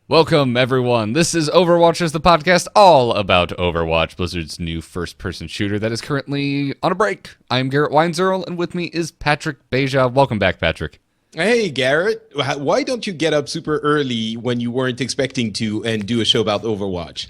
Welcome, everyone. This is Overwatchers, the podcast all about Overwatch, Blizzard's new first-person shooter that is currently on a break. I'm Garrett Weinzerl, and with me is Patrick Beja. Welcome back, Patrick. Hey, Garrett. Why don't you get up super early when you weren't expecting to and do a show about Overwatch?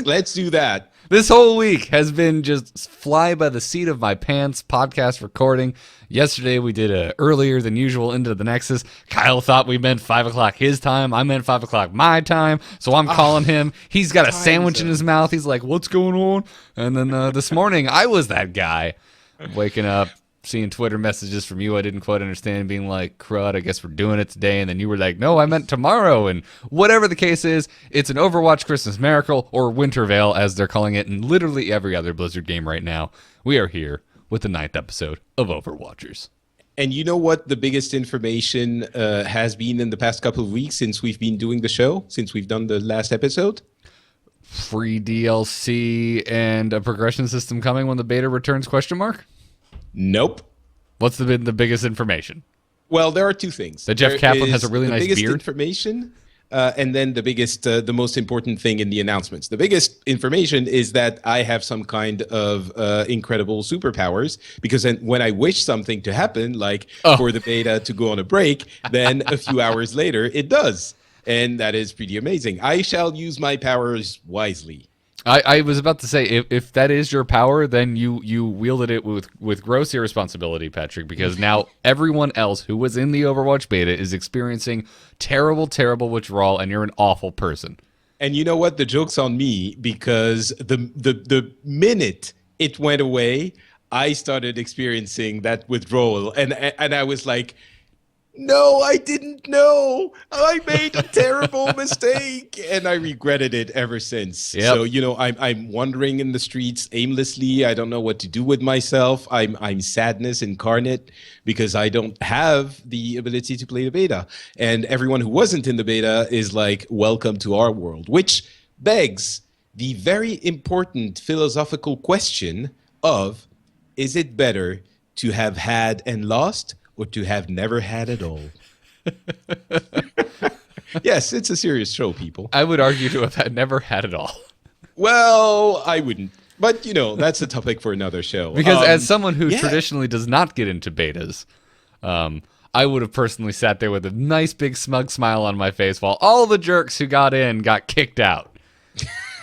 Let's do that. This whole week has been just fly by the seat of my pants podcast recording. Yesterday we did a earlier than usual Into the Nexus. Kyle thought we meant 5 o'clock his time. I meant 5 o'clock my time. So I'm calling him. He's got a sandwich in his mouth. He's like, what's going on? And then this morning I was that guy waking up, seeing Twitter messages from you I didn't quite understand, being like, crud, I guess we're doing it today. And then you were like, no, I meant tomorrow. And whatever the case is, it's an Overwatch Christmas miracle, or Winter Veil, as they're calling it in literally every other Blizzard game right now. We are here with the 9th episode of Overwatchers. And you know what the biggest information has been in the past couple of weeks since we've been doing the show, since we've done the last episode? Free DLC and a progression system coming when the beta returns, question mark? Nope. What's been the biggest information? Well, there are two things. That Jeff Kaplan has a really nice beard? The biggest information, and then the most important thing in the announcements. The biggest information is that I have some kind of incredible superpowers, because then when I wish something to happen, like for the beta to go on a break, then a few hours later it does. And that is pretty amazing. I shall use my powers wisely. I was about to say, if that is your power, then you wielded it with gross irresponsibility, Patrick, because now everyone else who was in the Overwatch beta is experiencing terrible, terrible withdrawal, and you're an awful person. And you know what? The joke's on me, because the minute it went away, I started experiencing that withdrawal, and I was like, no, I didn't know. I made a terrible mistake, and I regretted it ever since. Yep. So, I'm wandering in the streets aimlessly. I don't know what to do with myself. I'm sadness incarnate, because I don't have the ability to play the beta. And everyone who wasn't in the beta is like, welcome to our world, which begs the very important philosophical question of, is it better to have had and lost, or to have never had at all? Yes, it's a serious show, people. I would argue to have never had it all. Well, I wouldn't. But, that's a topic for another show. Because as someone who traditionally does not get into betas, I would have personally sat there with a nice big smug smile on my face while all the jerks who got in got kicked out.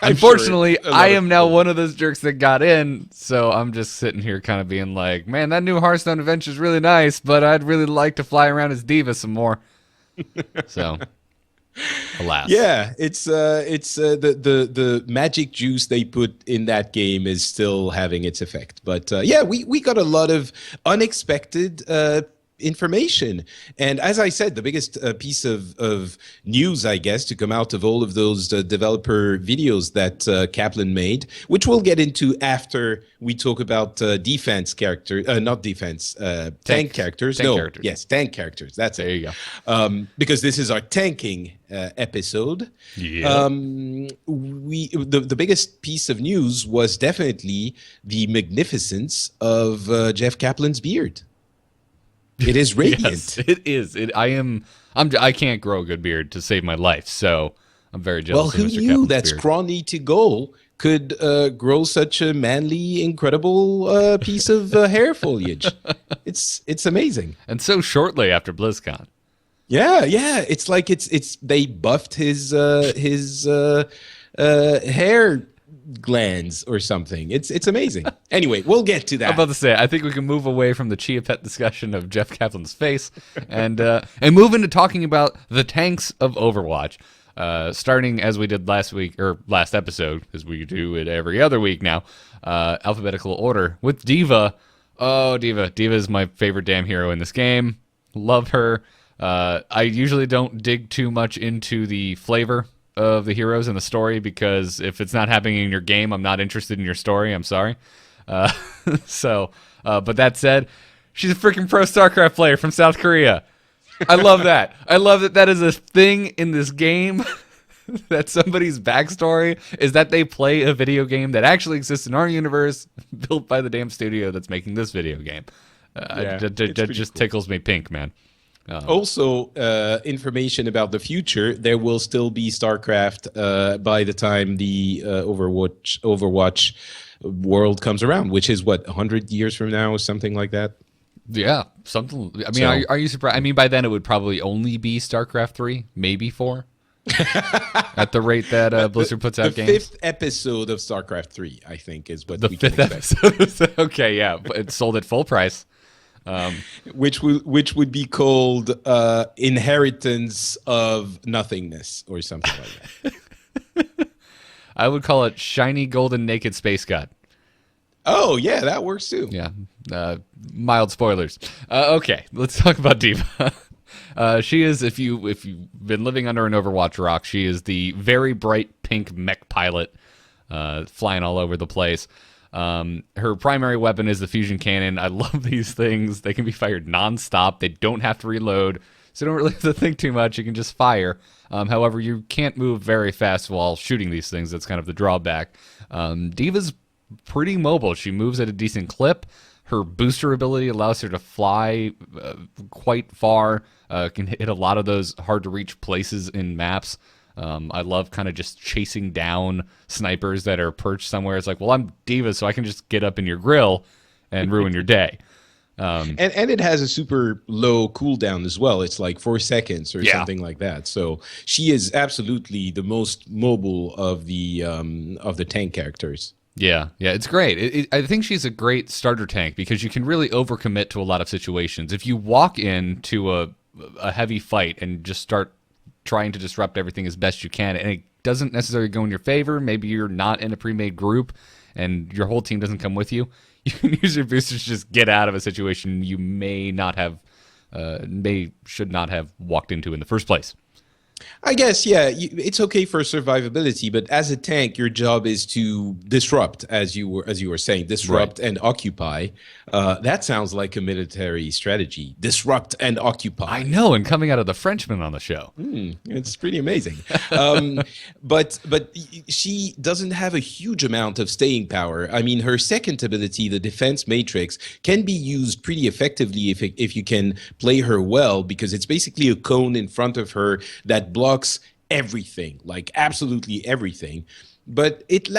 Unfortunately, I am now one of those jerks that got in, so I'm just sitting here kind of being like, man, that new Hearthstone adventure is really nice, but I'd really like to fly around as D.Va some more. So, alas. Yeah, it's the magic juice they put in that game is still having its effect. But we got a lot of unexpected information. And as I said, the biggest piece of news, I guess, to come out of all of those developer videos that Kaplan made, which we'll get into after we talk about defense character, not defense, tank characters. Characters. Yes, tank characters. That's there it. You go. Because this is our tanking episode. Yeah. The biggest piece of news was definitely the magnificence of Jeff Kaplan's beard. It is radiant. Yes, it is. I can't grow a good beard to save my life, so I'm very jealous. Well, who of Mr. knew Kaplan's that beard. scrawny to goal could grow such a manly, incredible piece of hair foliage? It's amazing. And so shortly after BlizzCon. Yeah. It's like they buffed his hair glands or something. It's amazing. Anyway, we'll get to that. I'm about to say, I think we can move away from the Chia Pet discussion of Jeff Kaplan's face and move into talking about the tanks of Overwatch. Starting as we did last week, or last episode, because we do it every other week now, alphabetical order with D.Va. Oh, D.Va. D.Va is my favorite damn hero in this game. Love her. I usually don't dig too much into the flavor of the heroes in the story, because if it's not happening in your game, I'm not interested in your story. I'm sorry. But that said, she's a freaking pro StarCraft player from South Korea. I love that. I love that that is a thing in this game, that somebody's backstory is that they play a video game that actually exists in our universe, built by the damn studio that's making this video game. It just cool. tickles me pink, man. Also, information about the future. There will still be StarCraft by the time the Overwatch world comes around, which is what, 100 years from now, or something like that. Yeah, something. I mean, are you surprised? I mean, by then it would probably only be StarCraft 3, maybe 4. At the rate that Blizzard puts out games. The fifth episode of StarCraft 3, I think, is what we can expect. Episode. Okay, yeah, it's sold at full price. Which would be called Inheritance of Nothingness or something like that. I would call it Shiny Golden Naked Space God. Oh, yeah, that works too. Yeah, mild spoilers. Okay, let's talk about D.Va. She is, if you've been living under an Overwatch rock, she is the very bright pink mech pilot flying all over the place. Her primary weapon is the fusion cannon. I love these things. They can be fired nonstop. They don't have to reload, so you don't really have to think too much. You can just fire. However, you can't move very fast while shooting these things. That's kind of the drawback. D.Va's pretty mobile. She moves at a decent clip. Her booster ability allows her to fly quite far, can hit a lot of those hard-to-reach places in maps. I love kind of just chasing down snipers that are perched somewhere. It's like, well, I'm D.Va, so I can just get up in your grill and ruin your day. And it has a super low cooldown as well. It's like 4 seconds or something like that. So she is absolutely the most mobile of the tank characters. Yeah, it's great. I think she's a great starter tank because you can really overcommit to a lot of situations. If you walk into a heavy fight and just start trying to disrupt everything as best you can, and it doesn't necessarily go in your favor, maybe you're not in a pre-made group and your whole team doesn't come with you, you can use your boosters to just get out of a situation you should not have walked into in the first place. I guess, yeah, it's okay for survivability, but as a tank, your job is to disrupt, as you were saying, disrupt and occupy. That sounds like a military strategy. Disrupt and occupy. I know, and coming out of the Frenchman on the show, it's pretty amazing. But she doesn't have a huge amount of staying power. I mean, her second ability, the Defense Matrix, can be used pretty effectively if you can play her well, because it's basically a cone in front of her that blocks everything, like absolutely everything. But it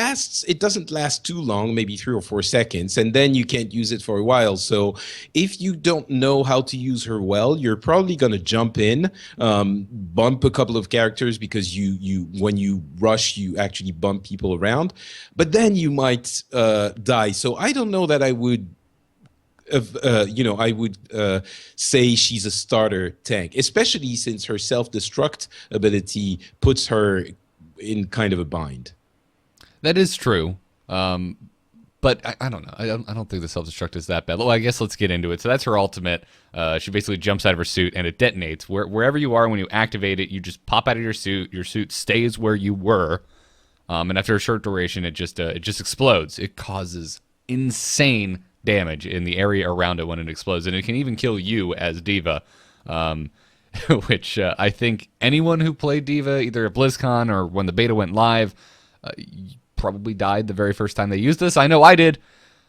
doesn't last too long, maybe 3 or 4 seconds, and then you can't use it for a while. So if you don't know how to use her well, you're probably going to jump in, bump a couple of characters, because when you rush, you actually bump people around, but then you might die. So I don't know that I would say she's a starter tank, especially since her self-destruct ability puts her in kind of a bind. That is true, but I don't know. I don't think the self-destruct is that bad. Well, I guess let's get into it. So that's her ultimate. She basically jumps out of her suit and it detonates. Wherever you are when you activate it, you just pop out of your suit. Your suit stays where you were, and after a short duration, it just explodes. It causes insane damage in the area around it when it explodes, and it can even kill you as D.Va, which I think anyone who played D.Va either at BlizzCon or when the beta went live probably died the very first time they used this. I know I did.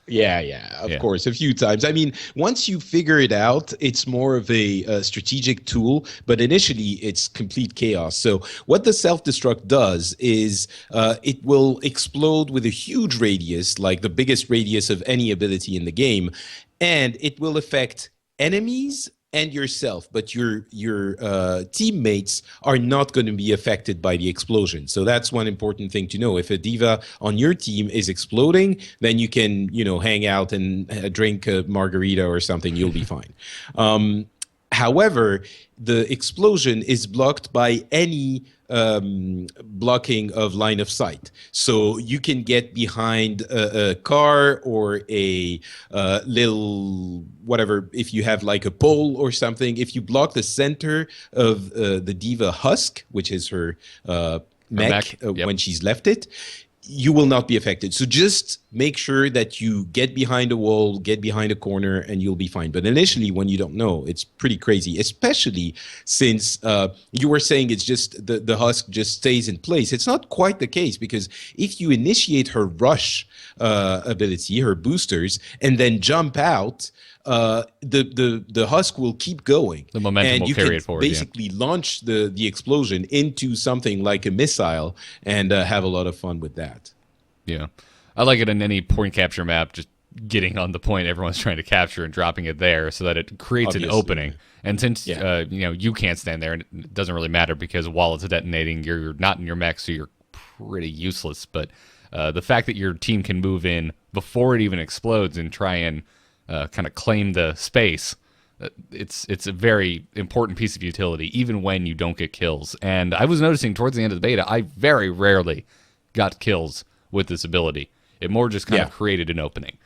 Yeah, of course, a few times. I mean, once you figure it out, it's more of a strategic tool, but initially it's complete chaos. So what the self-destruct does is it will explode with a huge radius, like the biggest radius of any ability in the game, and it will affect enemies and yourself, but your teammates are not going to be affected by the explosion. So that's one important thing to know. If a D.Va on your team is exploding, then you can, hang out and drink a margarita or something. You'll be fine. However, the explosion is blocked by any blocking of line of sight. So you can get behind a car or a little whatever, if you have like a pole or something. If you block the center of the D.Va husk, which is her mech, when she's left it, you will not be affected. So just make sure that you get behind a wall, get behind a corner, and you'll be fine. But initially, when you don't know, it's pretty crazy, especially since you were saying it's just the husk just stays in place. It's not quite the case, because if you initiate her rush ability, her boosters, and then jump out, the husk will keep going. The momentum and will you carry can it forward. basically launch the explosion into something like a missile and have a lot of fun with that. Yeah. I like it in any point capture map, just getting on the point everyone's trying to capture and dropping it there so that it creates an opening. And since you can't stand there, and it doesn't really matter because while it's detonating, you're not in your mech, so you're pretty useless. But the fact that your team can move in before it even explodes and try and kind of claim the space, it's a very important piece of utility, even when you don't get kills. And I was noticing towards the end of the beta, I very rarely got kills with this ability. It more just kind of created an opening.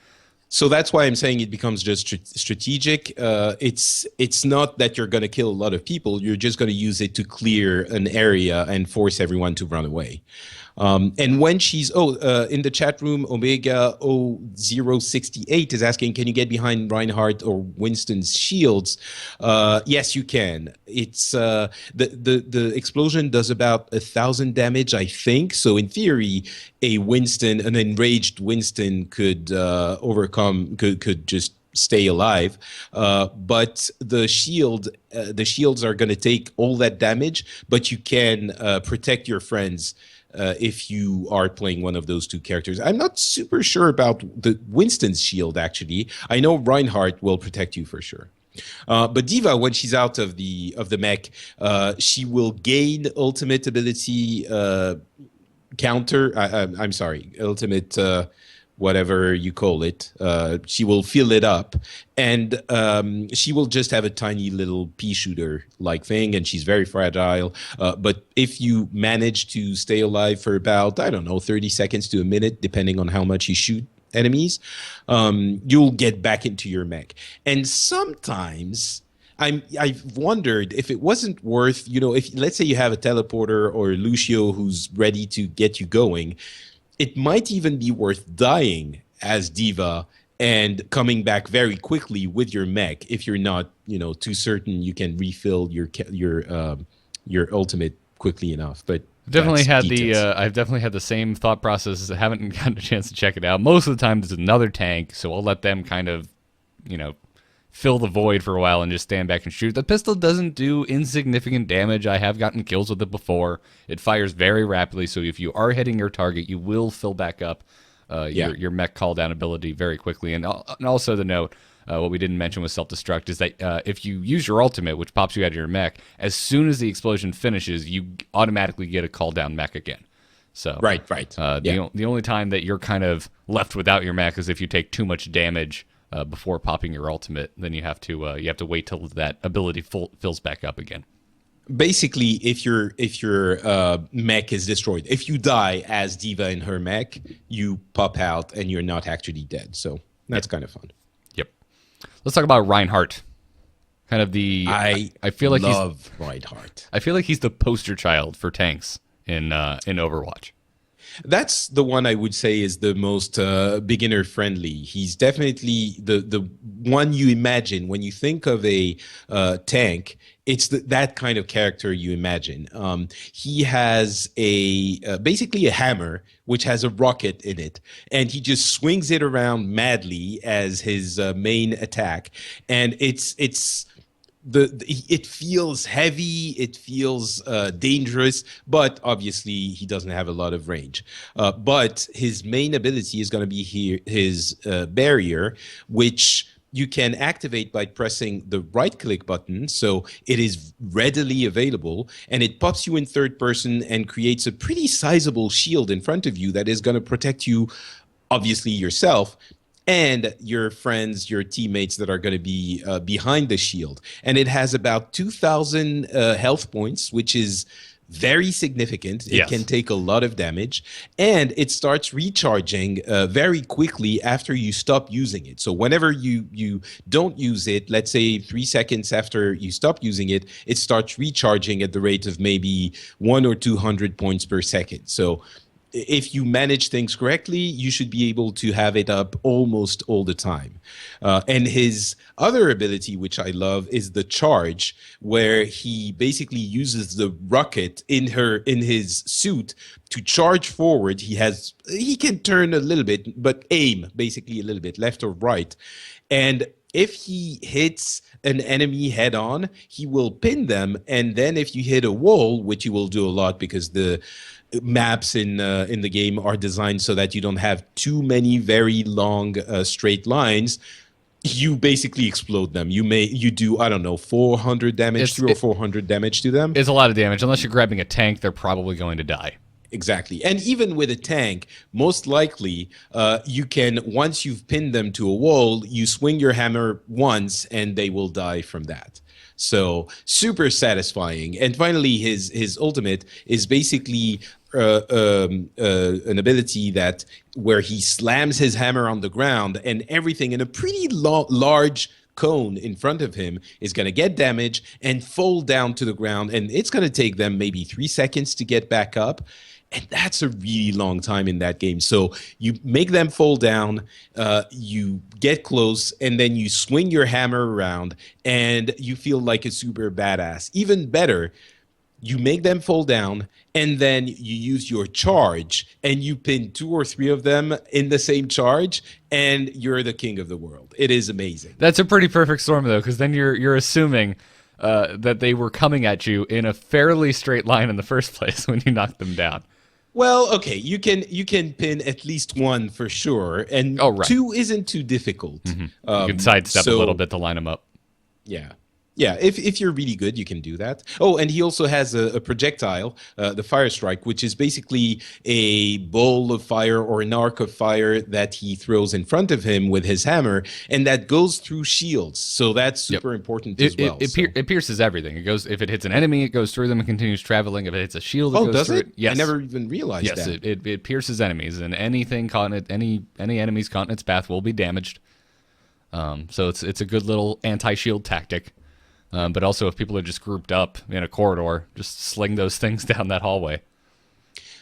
So that's why I'm saying it becomes just strategic. It's not that you're going to kill a lot of people. You're just going to use it to clear an area and force everyone to run away. And when she's in the chat room, Omega 0068 is asking, can you get behind Reinhardt or Winston's shields? Yes, you can. It's the explosion does about 1,000 damage, I think. So in theory, an enraged Winston could could just stay alive, but the shields are going to take all that damage, but you can protect your friends if you are playing one of those two characters. I'm not super sure about the Winston's shield, actually. I know Reinhardt will protect you for sure. But D.Va, when she's out of the mech, she will gain ultimate ability counter. I'm sorry, ultimate whatever you call it. She will fill it up, and she will just have a tiny little pea shooter like thing, and she's very fragile. But if you manage to stay alive for about, I don't know, 30 seconds to a minute, depending on how much you shoot enemies, you'll get back into your mech. And sometimes I've wondered if it wasn't worth, if let's say you have a teleporter or a Lucio who's ready to get you going, it might even be worth dying as D.Va and coming back very quickly with your mech if you're not, too certain you can refill your ultimate quickly enough. But I've definitely had the same thought process. I haven't gotten a chance to check it out. Most of the time, there's another tank, so I'll let them kind of, fill the void for a while and just stand back and shoot. The pistol doesn't do insignificant damage. I have gotten kills with it before. It fires very rapidly, so if you are hitting your target, you will fill back up your mech call down ability very quickly. And also the note, what we didn't mention with self-destruct is that if you use your ultimate, which pops you out of your mech, as soon as the explosion finishes, you automatically get a call down mech again. So right. The only time that you're kind of left without your mech is if you take too much damage before popping your ultimate. Then you have to wait till that ability fills back up again. Basically, if your mech is destroyed, if you die as D.Va in her mech, you pop out and you're not actually dead. So that's kind of fun. Yep. Let's talk about Reinhardt. Kind of I feel like love Reinhardt. I feel like he's the poster child for tanks in Overwatch. That's the one I would say is the most beginner friendly. He's definitely the one you imagine when you think of a tank. It's that kind of character you imagine. He has basically a hammer which has a rocket in it, and he just swings it around madly as his main attack, and it feels heavy, it feels dangerous, but obviously he doesn't have a lot of range. But his main ability is going to be his barrier, which you can activate by pressing the right-click button, so it is readily available, and it pops you in third person and creates a pretty sizable shield in front of you that is going to protect you, obviously yourself, and your friends, your teammates that are going to be behind the shield. And it has about 2,000 health points, which is very significant. It can take a lot of damage, and it starts recharging very quickly after you stop using it. So whenever you don't use it, let's say 3 seconds after you stop using it, it starts recharging at the rate of maybe 100 or 200 points per second. So if you manage things correctly, you should be able to have it up almost all the time. And his other ability, which I love, is the charge, where he basically uses the rocket in his suit to charge forward. He can turn a little bit, but aim basically a little bit left or right. And if he hits an enemy head on, he will pin them. And then if you hit a wall, which you will do a lot because the maps in the game are designed so that you don't have too many very long straight lines, you basically explode them. You do, I don't know, 400 damage, 400 damage to them. It's a lot of damage. Unless you're grabbing a tank, they're probably going to die. Exactly. And even with a tank, most likely you can, once you've pinned them to a wall, you swing your hammer once and they will die from that. So super satisfying. And finally, his ultimate is basically an ability that where he slams his hammer on the ground and everything in a pretty large cone in front of him is going to get damage and fall down to the ground. And it's going to take them maybe 3 seconds to get back up. And that's a really long time in that game. So you make them fall down, you get close, and then you swing your hammer around, and you feel like a super badass. Even better, you make them fall down, and then you use your charge, and you pin 2 or 3 of them in the same charge, and you're the king of the world. It is amazing. That's a pretty perfect storm, though, because then you're assuming that they were coming at you in a fairly straight line in the first place when you knocked them down. Well, okay, you can pin at least 1 for sure, and 2 isn't too difficult. Mm-hmm. You can sidestep a little bit to line them up. Yeah. Yeah, if you're really good, you can do that. Oh, and he also has a projectile, the Fire Strike, which is basically a ball of fire or an arc of fire that he throws in front of him with his hammer, and that goes through shields. So that's super important as well. It pierces everything. It goes, if it hits an enemy, it goes through them and continues traveling. If it hits a shield, it goes through it. Yes. I never even realized that. Yes, it pierces enemies, and anything caught in it, any enemies caught in its path will be damaged. So it's a good little anti-shield tactic. But also, if people are just grouped up in a corridor, just sling those things down that hallway.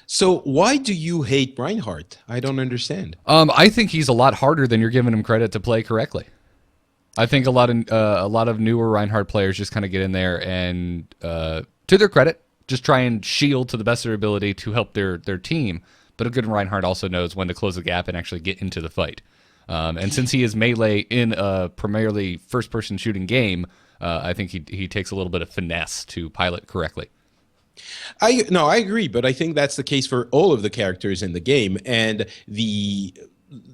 So why do you hate Reinhardt? I don't understand. I think he's a lot harder than you're giving him credit to play correctly. I think a lot of newer Reinhardt players just kind of get in there and, to their credit, just try and shield to the best of their ability to help their team. But a good Reinhardt also knows when to close the gap and actually get into the fight. And since he is melee in a primarily first-person shooting game, I think he takes a little bit of finesse to pilot correctly. I agree, but I think that's the case for all of the characters in the game. And the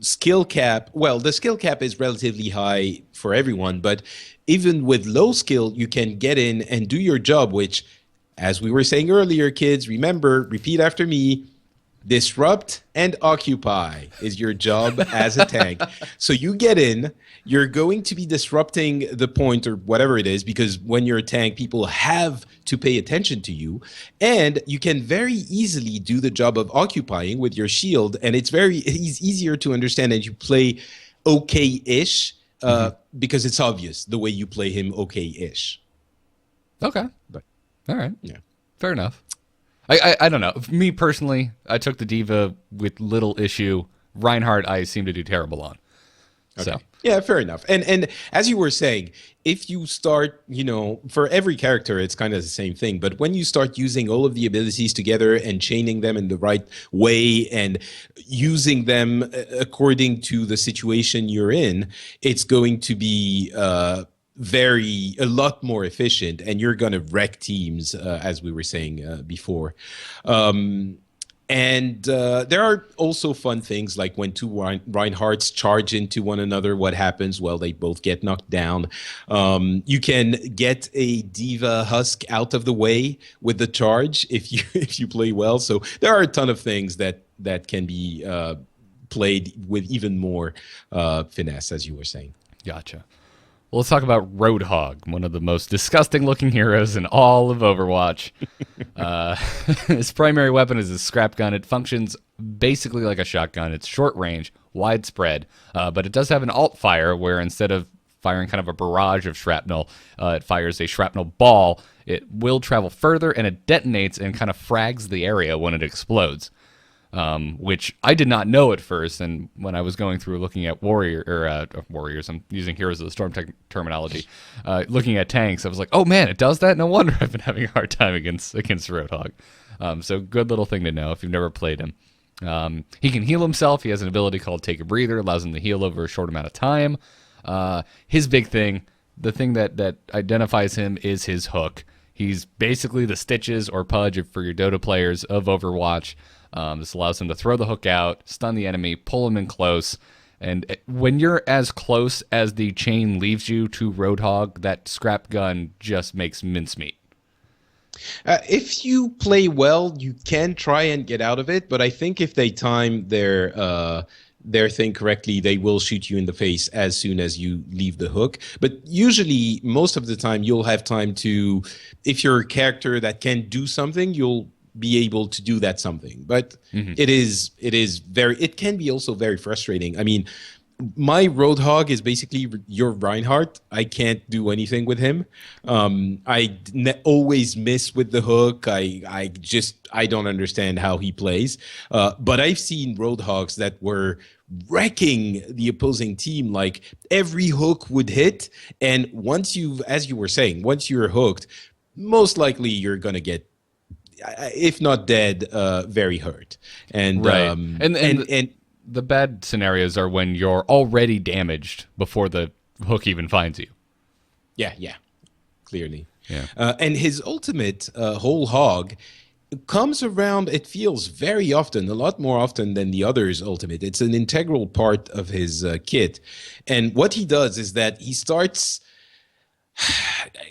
skill cap, well, the skill cap is relatively high for everyone, but even with low skill, you can get in and do your job, which, as we were saying earlier, kids, remember, repeat after me, disrupt and occupy is your job as a tank. So you get in, you're going to be disrupting the point or whatever it is, because when you're a tank, people have to pay attention to you. And you can very easily do the job of occupying with your shield. And it's easier to understand that you play okay-ish because it's obvious the way you play him okay-ish. Okay. But, all right. Yeah. Fair enough. I don't know. Me personally, I took the D.Va with little issue. Reinhardt, I seem to do terrible on. Okay. So. Yeah, fair enough. And as you were saying, if you start, for every character, it's kind of the same thing. But when you start using all of the abilities together and chaining them in the right way and using them according to the situation you're in, it's going to be a lot more efficient, and you're going to wreck teams, as we were saying before. And there are also fun things like when two Reinhardts charge into one another, what happens? Well, they both get knocked down. You can get a D.Va husk out of the way with the charge if you play well. So there are a ton of things that can be played with even more finesse, as you were saying. Gotcha. Well, let's talk about Roadhog, one of the most disgusting-looking heroes in all of Overwatch. His primary weapon is a scrap gun. It functions basically like a shotgun. It's short range, widespread, but it does have an alt fire where instead of firing kind of a barrage of shrapnel, it fires a shrapnel ball. It will travel further, and it detonates and kind of frags the area when it explodes. Which I did not know at first, and when I was going through looking at warriors, I'm using Heroes of the Storm terminology, looking at tanks, I was like, oh man, it does that? No wonder I've been having a hard time against Roadhog. So good little thing to know if you've never played him. He can heal himself. He has an ability called Take a Breather, allows him to heal over a short amount of time. His big thing, the thing that identifies him, is his hook. He's basically the Stitches or Pudge for your Dota players of Overwatch. This allows him to throw the hook out, stun the enemy, pull him in close. And when you're as close as the chain leaves you to Roadhog, that scrap gun just makes mincemeat. If you play well, you can try and get out of it, but I think if they time their thing correctly, they will shoot you in the face as soon as you leave the hook. But usually, most of the time, you'll have time to, if you're a character that can do something, you'll be able to do that something. But it can be also very frustrating. I mean, my Roadhog is basically your Reinhardt. I can't do anything with him. I always miss with the hook. I don't understand how he plays. But I've seen Roadhogs that were wrecking the opposing team. Like every hook would hit, and as you were saying, once you're hooked, most likely you're gonna get, if not dead, very hurt. And right. And the bad scenarios are when you're already damaged before the hook even finds you. Yeah, clearly. Yeah. And his ultimate, whole hog, comes around, it feels very often, a lot more often than the other's ultimate. It's an integral part of his kit. And what he does is that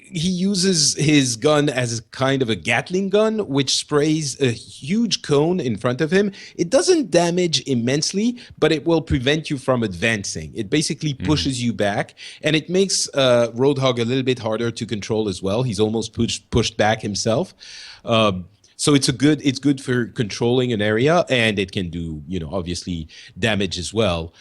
he uses his gun as a kind of a Gatling gun, which sprays a huge cone in front of him. It doesn't damage immensely, but it will prevent you from advancing. It basically pushes you back, and it makes Roadhog a little bit harder to control as well. He's almost pushed back himself. So it's good for controlling an area, and it can do, obviously damage as well.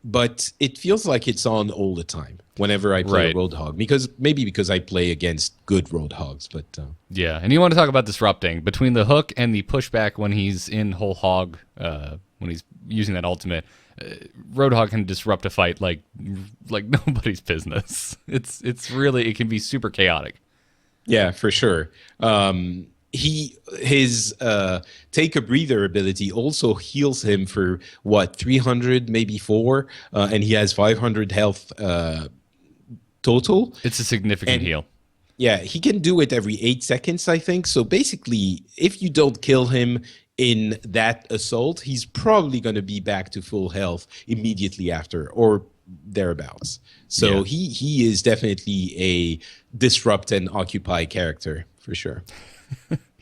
But it feels like it's on all the time whenever I play a Roadhog, because I play against good Roadhogs. But yeah, and you want to talk about disrupting between the hook and the pushback when he's in whole hog, when he's using that ultimate. Roadhog can disrupt a fight like nobody's business. It can be super chaotic. Yeah, for sure. His take a breather ability also heals him for 300, maybe 4, and he has 500 health total. It's a significant heal. Yeah, he can do it every 8 seconds, I think. So basically, if you don't kill him in that assault, he's probably going to be back to full health immediately after, or thereabouts. So he is definitely a disrupt and occupy character for sure.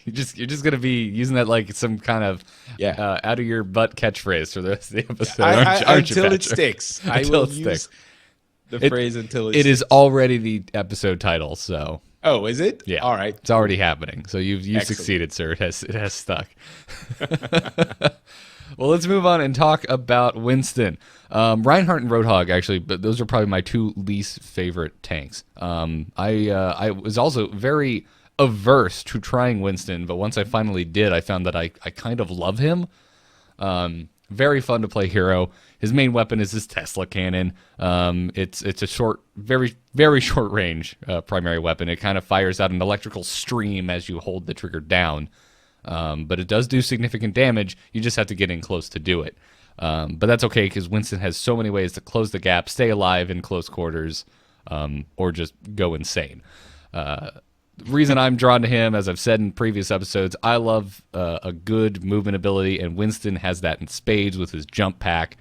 You're just gonna be using that like some kind of out of your butt catchphrase for the rest of the episode, aren't you, until it sticks. I will use the phrase until it sticks. It is already the episode title, so. Oh, is it? Yeah. All right. It's already happening. So you've succeeded, sir. It has stuck. Well, let's move on and talk about Winston. Reinhardt and Roadhog, actually, but those are probably my two least favorite tanks. I was also very averse to trying Winston, but once I finally did, I found that I kind of love him. Very fun to play hero. His main weapon is his Tesla cannon. It's a short, very, very short range primary weapon. It kind of fires out an electrical stream as you hold the trigger down. But it does do significant damage. You just have to get in close to do it. But that's okay because Winston has so many ways to close the gap, stay alive in close quarters, or just go insane. The reason I'm drawn to him, as I've said in previous episodes, I love a good movement ability, and Winston has that in spades with his jump pack.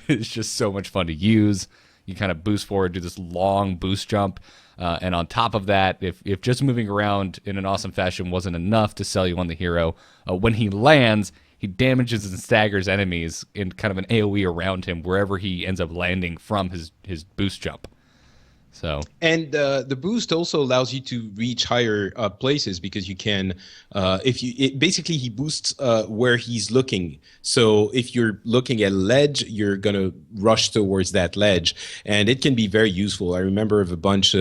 It's just so much fun to use. You kind of boost forward, do this long boost jump, and on top of that, if just moving around in an awesome fashion wasn't enough to sell you on the hero, when he lands, he damages and staggers enemies in kind of an AoE around him wherever he ends up landing from his boost jump. So and the boost also allows you to reach higher places because you can basically he boosts where he's looking. So if you're looking at a ledge, you're gonna rush towards that ledge, and it can be very useful. I remember of a bunch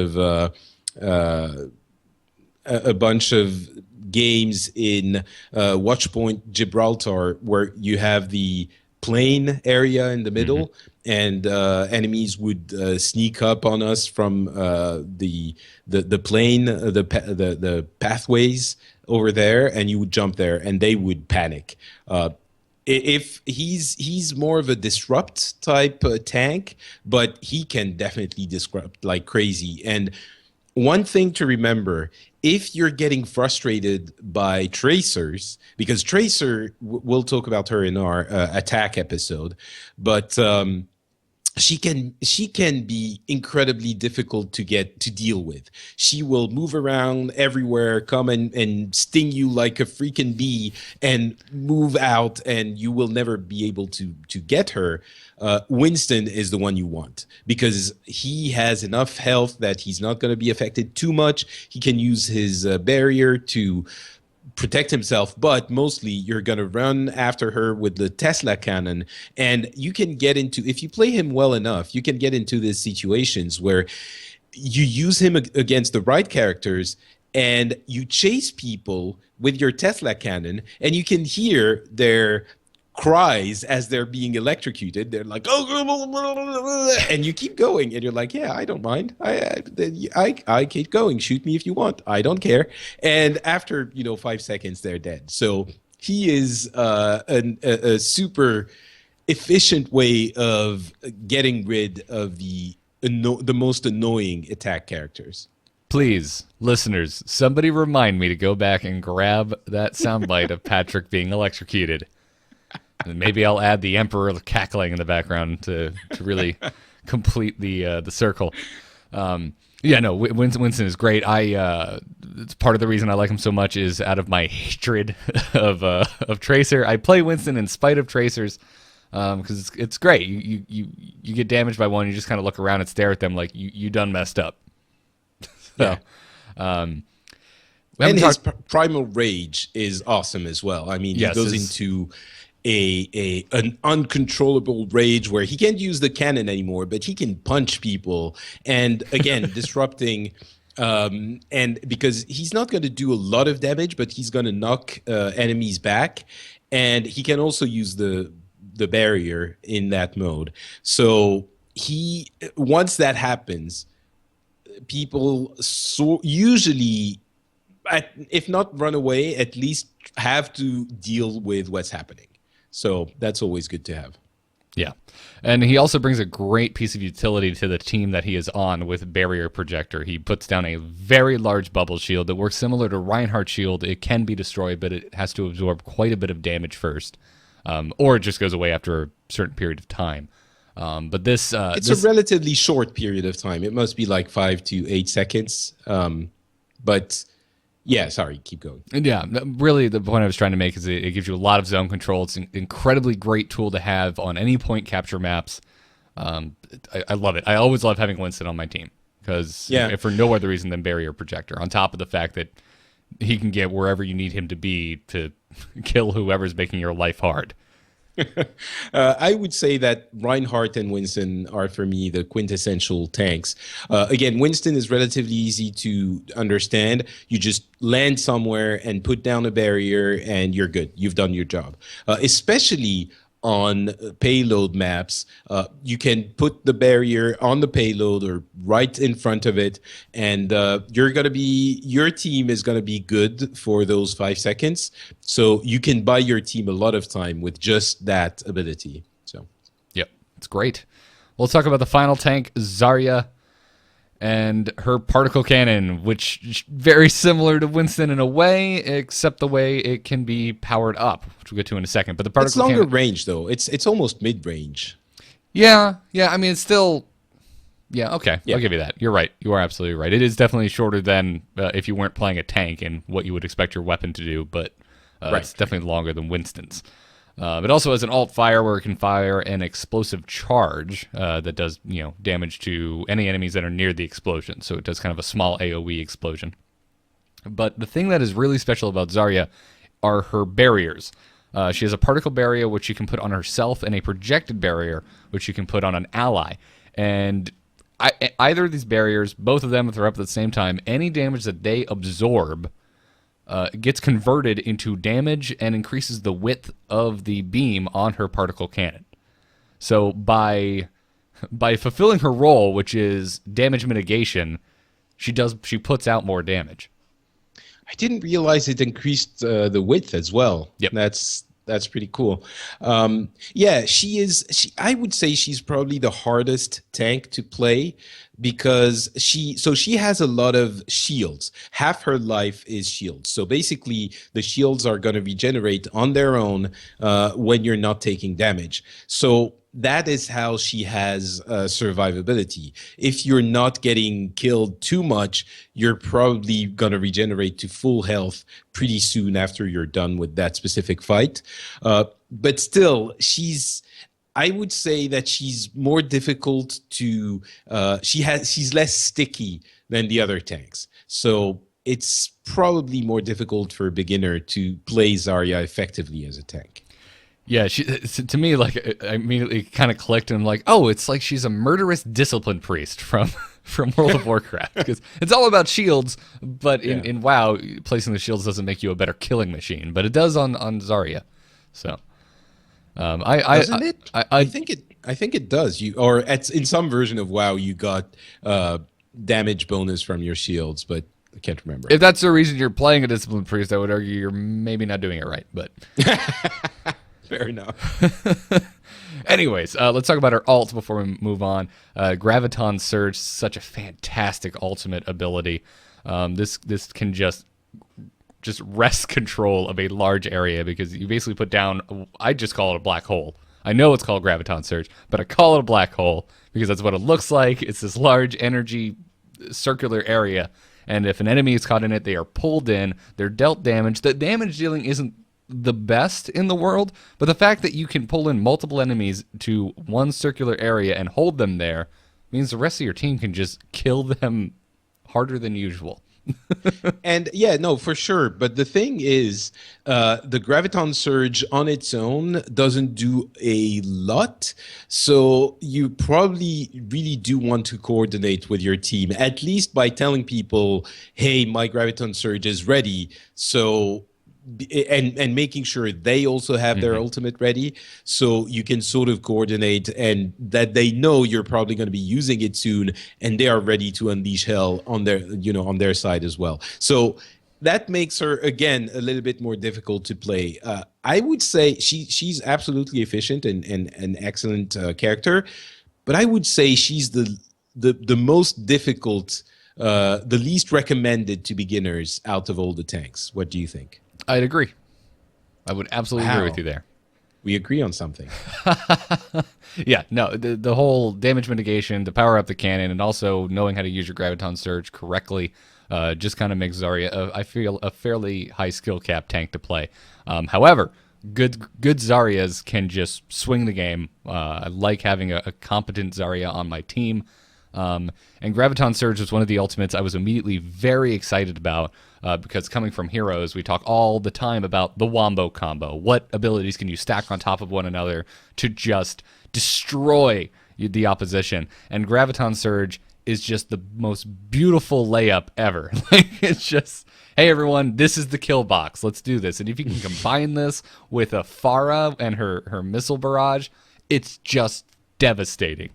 of games in Watchpoint Gibraltar where you have the plain area in the middle, and enemies would sneak up on us from the plain, the pathways over there, and you would jump there, and they would panic. If he's more of a disrupt type tank, but he can definitely disrupt like crazy. And one thing to remember, if you're getting frustrated by tracers, because Tracer, we'll talk about her in our attack episode, but she can be incredibly difficult to deal with. She will move around everywhere, come and sting you like a freaking bee, and move out, and you will never be able to get her. Winston is the one you want because he has enough health that he's not going to be affected too much. He can use his barrier to protect himself, but mostly you're going to run after her with the Tesla cannon, and you can get into, if you play him well enough, you can get into these situations where you use him against the right characters and you chase people with your Tesla cannon, and you can hear their cries as they're being electrocuted. They're like, oh, and you keep going, and you're like, yeah, I don't mind. I keep going. Shoot me if you want. I don't care. And after 5 seconds, they're dead. So he is a super efficient way of getting rid of the most annoying attack characters. Please, listeners, somebody remind me to go back and grab that soundbite of Patrick being electrocuted. And maybe I'll add the Emperor cackling in the background to really complete the circle. Winston is great. It's part of the reason I like him so much is out of my hatred of Tracer. I play Winston in spite of Tracers because it's great. You get damaged by one, you just kind of look around and stare at them like you done messed up. So, yeah. And his primal rage is awesome as well. I mean, he goes into an uncontrollable rage where he can't use the cannon anymore, but he can punch people, and again disrupting. And because he's not going to do a lot of damage, but he's going to knock enemies back, and he can also use the barrier in that mode. So once that happens, people usually, if not run away, at least have to deal with what's happening. So that's always good to have. Yeah. And he also brings a great piece of utility to the team that he is on with Barrier Projector. He puts down a very large bubble shield that works similar to Reinhardt's shield. It can be destroyed, but it has to absorb quite a bit of damage first. Or it just goes away after a certain period of time. But this... it's a relatively short period of time. It must be like 5 to 8 seconds. But... yeah, sorry, keep going. Yeah, really the point I was trying to make is it gives you a lot of zone control. It's an incredibly great tool to have on any point capture maps. I love it. I always love having Winston on my team because if for no other reason than Barrier Projector, on top of the fact that he can get wherever you need him to be to kill whoever's making your life hard. I would say that Reinhardt and Winston are, for me, the quintessential tanks. Again, Winston is relatively easy to understand. You just land somewhere and put down a barrier, and you're good. You've done your job. Especially on payload maps, you can put the barrier on the payload or right in front of it, and your team is gonna be good for those 5 seconds. So you can buy your team a lot of time with just that ability. So, yep, it's great. We'll talk about the final tank, Zarya, and her particle cannon, which is very similar to Winston in a way, except the way it can be powered up, which we'll get to in a second. But the particle cannon, it's longer cannon, range, though. It's almost mid-range. Yeah. I mean, it's still... yeah, okay. Yeah. I'll give you that. You're right. You are absolutely right. It is definitely shorter than if you weren't playing a tank and what you would expect your weapon to do, but it's definitely longer than Winston's. It also has an alt fire where it can fire an explosive charge that does damage to any enemies that are near the explosion. So it does kind of a small AoE explosion. But the thing that is really special about Zarya are her barriers. She has a particle barrier which you can put on herself and a projected barrier which you can put on an ally. And either of these barriers, both of them, if they're up at the same time, any damage that they absorb gets converted into damage and increases the width of the beam on her particle cannon. So by fulfilling her role, which is damage mitigation, she puts out more damage. I didn't realize it increased the width as well. Yep. That's pretty cool. Yeah, she is. I would say she's probably the hardest tank to play because she has a lot of shields. Half her life is shields. So basically, the shields are going to regenerate on their own when you're not taking damage. So that is how she has survivability. If you're not getting killed too much, you're probably going to regenerate to full health pretty soon after you're done with that specific fight. But still, I would say that she's more difficult to. She's less sticky than the other tanks. So it's probably more difficult for a beginner to play Zarya effectively as a tank. Yeah, to me, like, I immediately kind of clicked and I'm like, oh, it's like she's a murderous discipline priest from from World of Warcraft, because it's all about shields, but in WoW, placing the shields doesn't make you a better killing machine, but it does on Zarya. So, Doesn't it? I think it does. In some version of WoW, you got damage bonus from your shields, but I can't remember. If that's the reason you're playing a discipline priest, I would argue you're maybe not doing it right, but. Fair enough. Anyways, let's talk about her ult before we move on. Graviton Surge, such a fantastic ultimate ability. This can just wrest control of a large area, because you basically put down, I just call it a black hole. I know it's called Graviton Surge, but I call it a black hole because that's what it looks like. It's this large energy circular area, and if an enemy is caught in it, they are pulled in, they're dealt damage. The damage dealing isn't the best in the world, but the fact that you can pull in multiple enemies to one circular area and hold them there means the rest of your team can just kill them harder than usual. And yeah, no, for sure. But the thing is, the Graviton Surge on its own doesn't do a lot. So you probably really do want to coordinate with your team, at least by telling people, hey, my Graviton Surge is ready. So and making sure they also have their ultimate ready, so you can sort of coordinate, and that they know you're probably going to be using it soon, and they are ready to unleash hell on their side as well. So that makes her, again, a little bit more difficult to play. I would say she's absolutely efficient and an excellent character, but I would say she's the most difficult, the least recommended to beginners out of all the tanks. What do you think? I'd agree. I would absolutely agree with you there. We agree on something. Yeah, no, the whole damage mitigation, to power up the cannon, and also knowing how to use your Graviton Surge correctly just kind of makes Zarya, I feel, a fairly high skill cap tank to play. However, good Zaryas can just swing the game. I like having a competent Zarya on my team. And Graviton Surge was one of the ultimates I was immediately very excited about, because coming from Heroes, we talk all the time about the Wombo combo. What abilities can you stack on top of one another to just destroy the opposition? And Graviton Surge is just the most beautiful layup ever. Like, it's just, hey everyone, this is the kill box. Let's do this. And if you can combine this with a Pharah and her missile barrage, it's just devastating.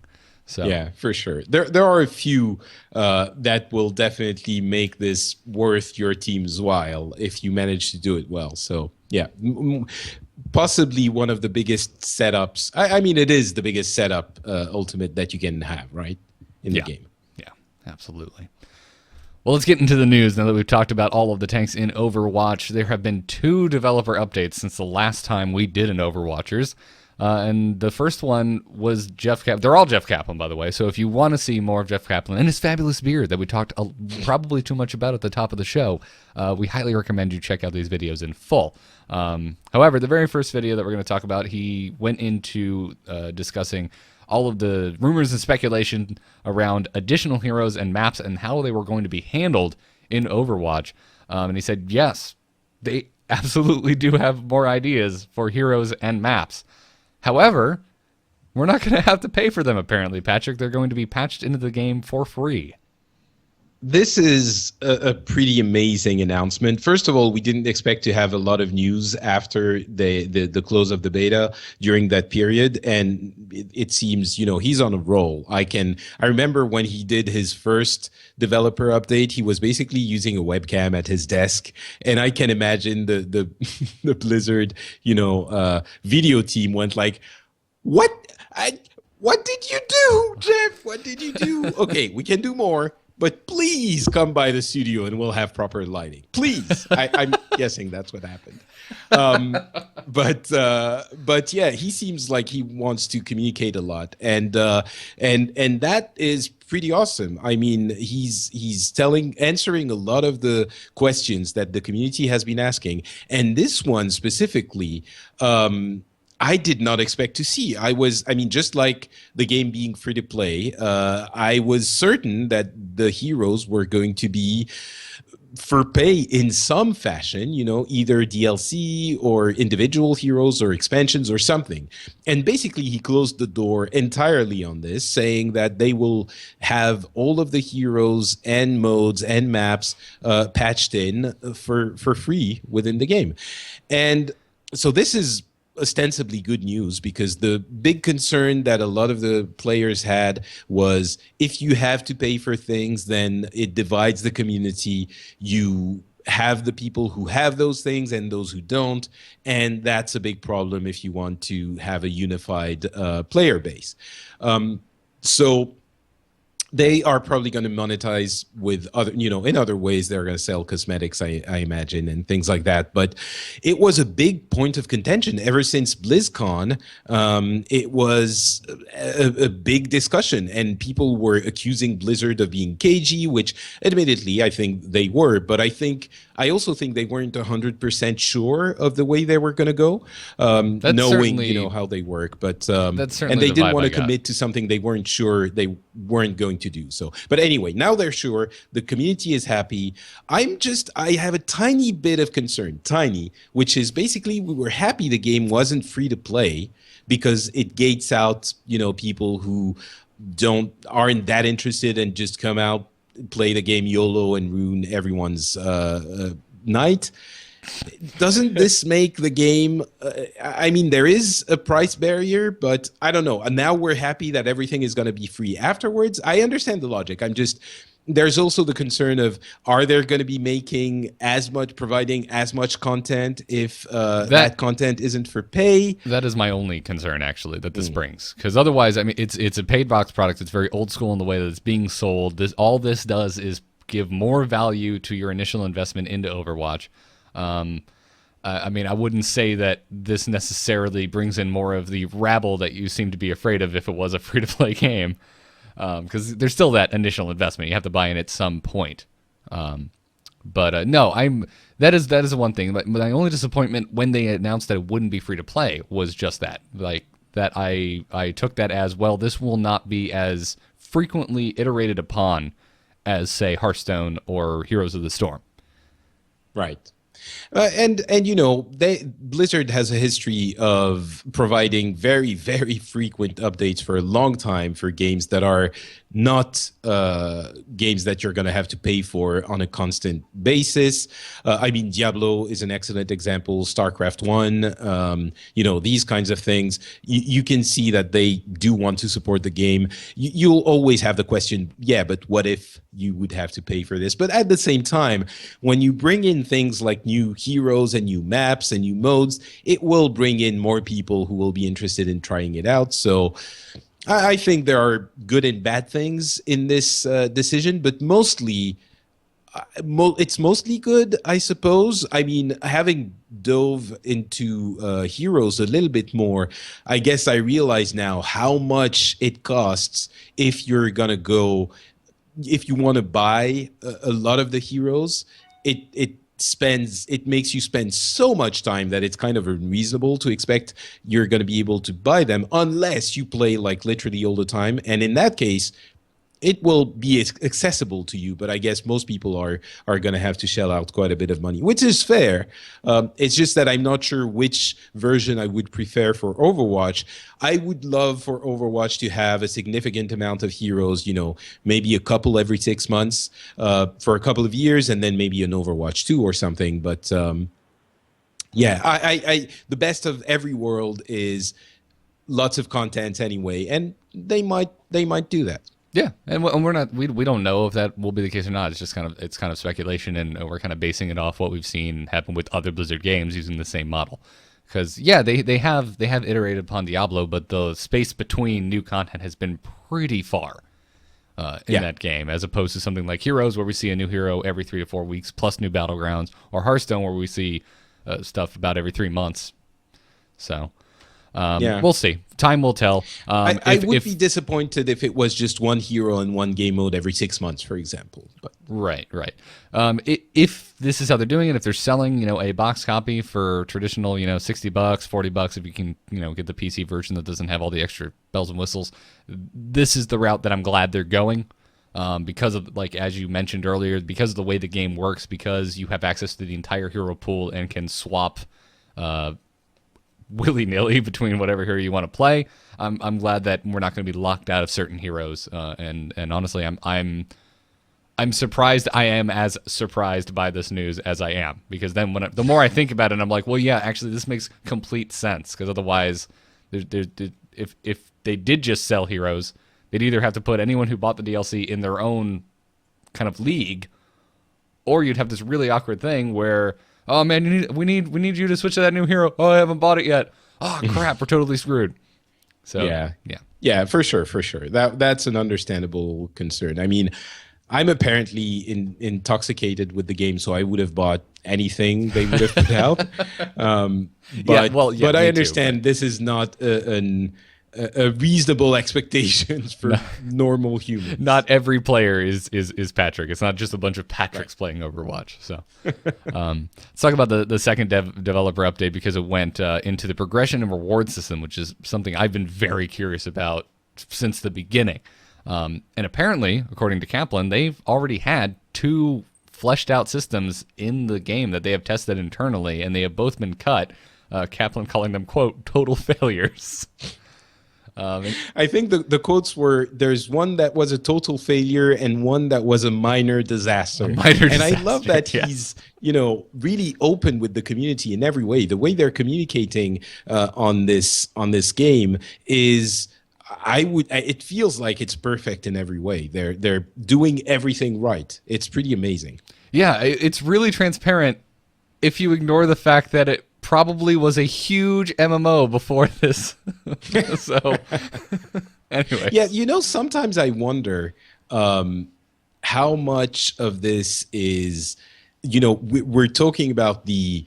So. Yeah, for sure. There are a few that will definitely make this worth your team's while if you manage to do it well. So yeah, possibly one of the biggest setups. I mean, it is the biggest setup ultimate that you can have, right, in the game. Yeah, absolutely. Well, let's get into the news now that we've talked about all of the tanks in Overwatch. There have been 2 developer updates since the last time we did an Overwatchers. And the first one was Jeff Kaplan. They're all Jeff Kaplan, by the way. So if you want to see more of Jeff Kaplan and his fabulous beard that we talked probably too much about at the top of the show, we highly recommend you check out these videos in full. However, the very first video that we're going to talk about, he went into discussing all of the rumors and speculation around additional heroes and maps and how they were going to be handled in Overwatch. And he said, yes, they absolutely do have more ideas for heroes and maps. However, we're not going to have to pay for them, apparently, Patrick. They're going to be patched into the game for free. This is a pretty amazing announcement. First of all, we didn't expect to have a lot of news after the close of the beta during that period, and it seems he's on a roll. I remember when he did his first developer update, he was basically using a webcam at his desk, and I can imagine the the Blizzard video team went like, "What? What did you do, Jeff? What did you do? Okay, we can do more. But please come by the studio and we'll have proper lighting. Please." I'm guessing that's what happened. But yeah, he seems like he wants to communicate a lot, and that is pretty awesome. I mean, he's answering a lot of the questions that the community has been asking, and this one specifically. I did not expect to see. Just like the game being free to play, I was certain that the heroes were going to be for pay in some fashion, either DLC or individual heroes or expansions or something. And basically, he closed the door entirely on this, saying that they will have all of the heroes and modes and maps patched in for free within the game. And so this is ostensibly good news, because the big concern that a lot of the players had was, if you have to pay for things, then it divides the community. You have the people who have those things and those who don't, and that's a big problem if you want to have a unified player base. So they are probably going to monetize with other, in other ways. They're going to sell cosmetics, I imagine, and things like that. But it was a big point of contention ever since BlizzCon. It was a big discussion, and people were accusing Blizzard of being cagey, which admittedly I think they were. But I also think they weren't 100% sure of the way they were going to go, knowing how they work. But that's and they didn't want to commit to something they weren't sure they weren't going to do. So, but anyway, now they're sure. The community is happy. I have a tiny bit of concern, which is basically we were happy the game wasn't free to play, because it gates out people who aren't that interested and just come out, play the game YOLO and ruin everyone's night. Doesn't this make the game there is a price barrier, but I don't know. And now we're happy that everything is going to be free afterwards. I understand the logic. There's also the concern of, are they going to be providing as much content if that content isn't for pay? That is my only concern, actually, that this brings. Because otherwise, it's a paid box product. It's very old school in the way that it's being sold. All this does is give more value to your initial investment into Overwatch. I wouldn't say that this necessarily brings in more of the rabble that you seem to be afraid of if it was a free-to-play game, because there's still that initial investment. You have to buy in at some point. But that is one thing. But my only disappointment when they announced that it wouldn't be free-to-play was just that. I took that as, well, this will not be as frequently iterated upon as, say, Hearthstone or Heroes of the Storm. Right. Blizzard has a history of providing very, very frequent updates for a long time for games that are not games that you're going to have to pay for on a constant basis. Diablo is an excellent example. StarCraft 1, these kinds of things. You can see that they do want to support the game. You'll always have the question, yeah, but what if you would have to pay for this? But at the same time, when you bring in things like new heroes and new maps and new modes, it will bring in more people who will be interested in trying it out. So I think there are good and bad things in this decision, but mostly it's mostly good, I suppose. Having dove into heroes a little bit more, I guess I realize now how much it costs if you want to buy a lot of the heroes. It makes you spend so much time that it's kind of unreasonable to expect you're going to be able to buy them unless you play literally all the time. And in that case, it will be accessible to you, but I guess most people are going to have to shell out quite a bit of money, which is fair. It's just that I'm not sure which version I would prefer for Overwatch. I would love for Overwatch to have a significant amount of heroes, maybe a couple every 6 months for a couple of years, and then maybe an Overwatch 2 or something. But yeah, I the best of every world is lots of content anyway, and they might do that. Yeah, and we're not we don't know if that will be the case or not. It's just kind of speculation, and we're kind of basing it off what we've seen happen with other Blizzard games using the same model. Because yeah, they have iterated upon Diablo, but the space between new content has been pretty far in that game, as opposed to something like Heroes, where we see a new hero every 3 to 4 weeks, plus new battlegrounds, or Hearthstone, where we see stuff about every 3 months. So. We'll see. Time will tell. I would be disappointed if it was just one hero and one game mode every 6 months, for example. But. Right. If this is how they're doing it, if they're selling, a box copy for traditional, $60, $40, if you can, get the PC version that doesn't have all the extra bells and whistles, this is the route that I'm glad they're going. Because of, like, as you mentioned earlier, because of the way the game works, because you have access to the entire hero pool and can swap, willy-nilly between whatever hero you want to play. I'm glad that we're not going to be locked out of certain heroes, and honestly, I'm surprised. I am as surprised by this news as I am, because then the more I think about it, I'm like, well, yeah, actually, this makes complete sense, because otherwise, if they did just sell heroes, they'd either have to put anyone who bought the DLC in their own kind of league, or you'd have this really awkward thing where, oh man, we need you to switch to that new hero. Oh, I haven't bought it yet. Oh crap, we're totally screwed. So yeah, for sure. That's an understandable concern. I mean, I'm apparently intoxicated with the game, so I would have bought anything they would have put out. But I understand this is not a reasonable expectations for normal humans. Not every player is Patrick. It's not just a bunch of Patricks playing Overwatch. So let's talk about the second developer update, because it went into the progression and reward system, which is something I've been very curious about since the beginning. And apparently, according to Kaplan, they've already had 2 fleshed out systems in the game that they have tested internally, and they have both been cut. Kaplan calling them, quote, total failures. I think the quotes were, there's one that was a total failure and one that was a minor disaster. And I love that he's, really open with the community in every way. The way they're communicating on this game is, it feels like it's perfect in every way. They're doing everything right. It's pretty amazing. Yeah, it's really transparent if you ignore the fact that it probably was a huge MMO before this. So anyway. Yeah, sometimes I wonder how much of this is, we're talking about the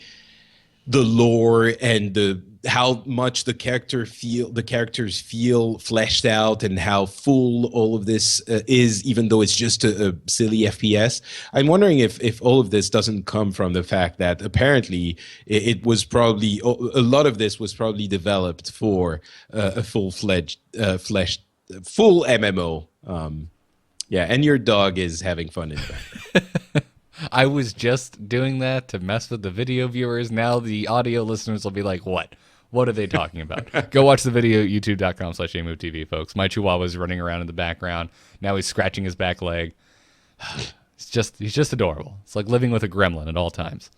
lore and how much the characters feel fleshed out, and how full all of this is, even though it's just a silly FPS. I'm wondering if all of this doesn't come from the fact that apparently it was probably, a lot of this was probably developed for a full-fledged, full MMO. And your dog is having fun in that. I was just doing that to mess with the video viewers. Now the audio listeners will be like, what? What are they talking about? Go watch the video at youtube.com/AMoveTV, folks. My Chihuahua's running around in the background. Now he's scratching his back leg. He's just adorable. It's like living with a gremlin at all times.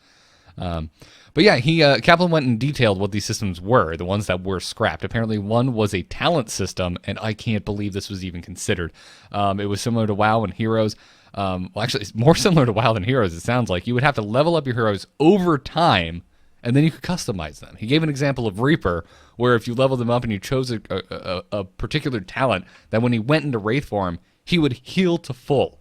But yeah, Kaplan went and detailed what these systems were, the ones that were scrapped. Apparently one was a talent system, and I can't believe this was even considered. It was similar to WoW and Heroes. Well, actually, it's more similar to WoW than Heroes, it sounds like. You would have to level up your heroes over time, and then you could customize them. He gave an example of Reaper, where if you leveled them up and you chose a particular talent, that when he went into Wraith form, he would heal to full.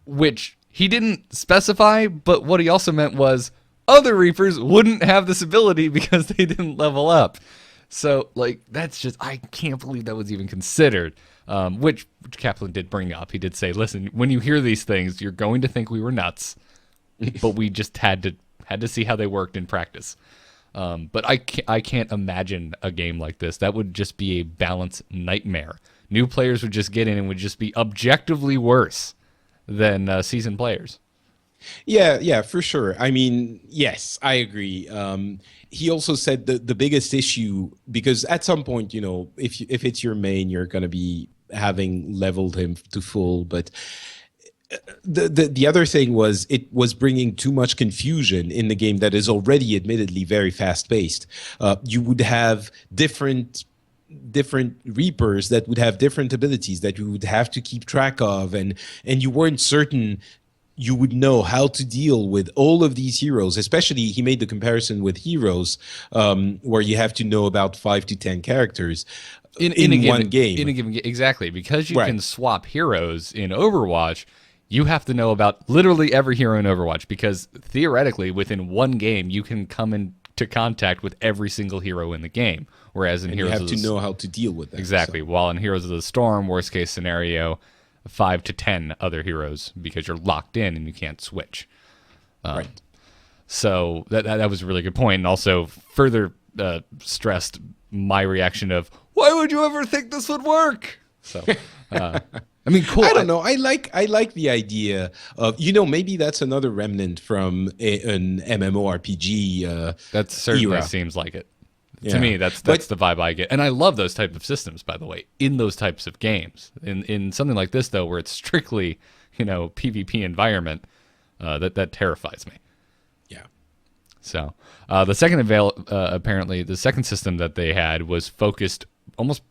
Which he didn't specify, but what he also meant was other Reapers wouldn't have this ability because they didn't level up. So, that's just, I can't believe that was even considered. Which Kaplan did bring up. He did say, listen, when you hear these things, you're going to think we were nuts, but we just had to see how they worked in practice. But I can't imagine a game like this. That would just be a balance nightmare new players would just get in and would just be objectively worse than seasoned players. Yeah, for sure. I mean, yes, I agree. He also said the biggest issue, because at some point, if it's your main, you're going to be having leveled him to full. But the other thing was, it was bringing too much confusion in the game that is already admittedly very fast paced. You would have different reapers that would have different abilities that you would have to keep track of, and you weren't certain you would know how to deal with all of these heroes. Especially, he made the comparison with heroes, where you have to know about 5 to 10 characters in one game. In a given game, exactly. Because you Right. can swap heroes in Overwatch, you have to know about literally every hero in Overwatch, because theoretically, within one game, you can come into contact with every single hero in the game. Whereas in You Heroes have of to the know how to deal with that. Exactly. So. While in Heroes of the Storm, worst case scenario, 5 to 10 other heroes, because you're locked in and you can't switch. Right. So that was a really good point, and also further stressed my reaction of, why would you ever think this would work? So, I mean, cool. I don't know. I like the idea of, maybe that's another remnant from an MMORPG. That certainly era. seems like it. Yeah. To me, that's the vibe I get. And I love those type of systems, by the way, in those types of games. In something like this, though, where it's strictly, PvP environment, that terrifies me. Yeah. So the second apparently, the second system that they had was focused almost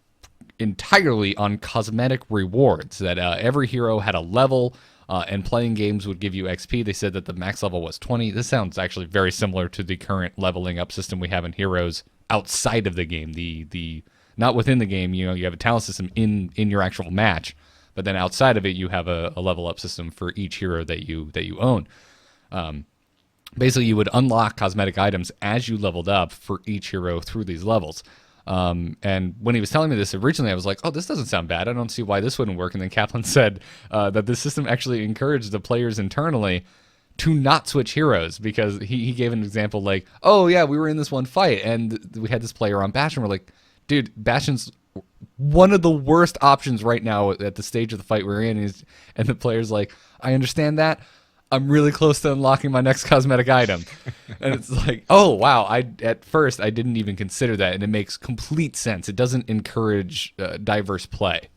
entirely on cosmetic rewards, that every hero had a level, and playing games would give you XP. They said that the max level was 20. This sounds actually very similar to the current leveling up system we have in Heroes outside of the game. The not within the game, you have a talent system in your actual match, but then outside of it, you have a level up system for each hero that you own. Basically, you would unlock cosmetic items as you leveled up for each hero through these levels. And when he was telling me this originally, I was like, oh, this doesn't sound bad. I don't see why this wouldn't work. And then Kaplan said that this system actually encouraged the players internally to not switch heroes, because he gave an example like, oh, yeah, we were in this one fight and we had this player on Bastion. We're like, dude, Bastion's one of the worst options right now at the stage of the fight we're in. And the player's like, I understand that. I'm really close to unlocking my next cosmetic item. And it's like, oh, wow. At first, I didn't even consider that, and it makes complete sense. It doesn't encourage diverse play.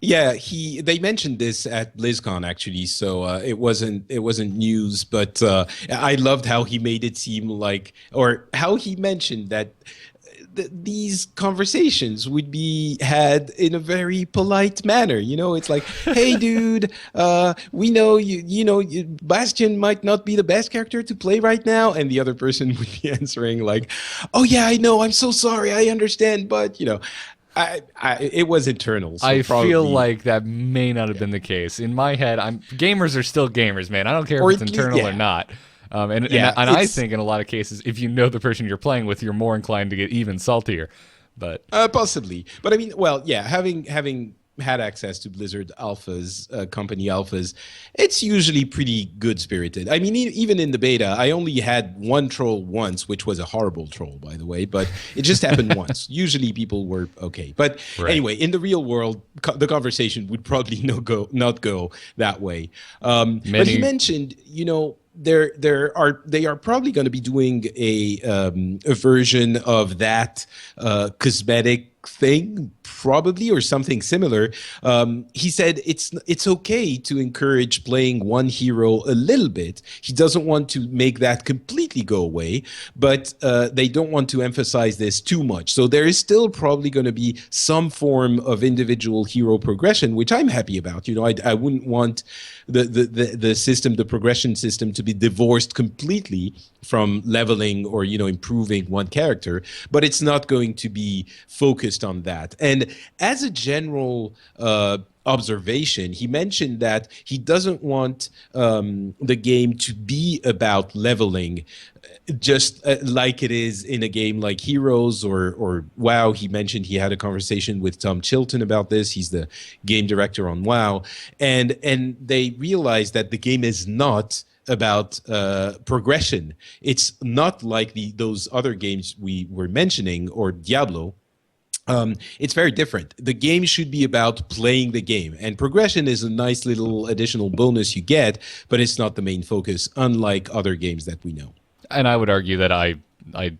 Yeah, they mentioned this at BlizzCon actually, so it wasn't news, but I loved how he made it seem like, or how he mentioned that these conversations would be had in a very polite manner. It's like, hey, dude, we know Bastion might not be the best character to play right now, and the other person would be answering like, oh yeah, I know, I'm so sorry, I understand, but it was internal. So I probably, feel like that may not have been the case. In my head, gamers are still gamers, man. I don't care if it's internal or not. And I think in a lot of cases, if you know the person you're playing with, you're more inclined to get even saltier. But possibly. But I mean, well, yeah, having had access to Blizzard alphas, company alphas, it's usually pretty good spirited. I mean, even in the beta, I only had one troll once, which was a horrible troll, by the way, but it just happened once. Usually people were okay. But anyway, in the real world, the conversation would probably not go that way. But he mentioned, they are probably going to be doing a version of that cosmetic thing, probably, or something similar. He said it's okay to encourage playing one hero a little bit. He doesn't want to make that completely go away, but they don't want to emphasize this too much. So there is still probably going to be some form of individual hero progression, which I'm happy about. I wouldn't want the system, the progression system, to be divorced completely from leveling or improving one character, but it's not going to be focused on that. And as a general observation, he mentioned that he doesn't want the game to be about leveling just like it is in a game like Heroes or WoW. He mentioned he had a conversation with Tom Chilton about this. He's the game director on WoW, and they realized that the game is not about progression. It's not like those other games we were mentioning, or Diablo, It's very different. The game should be about playing the game, and progression is a nice little additional bonus you get, but it's not the main focus, unlike other games that we know. And I would argue that I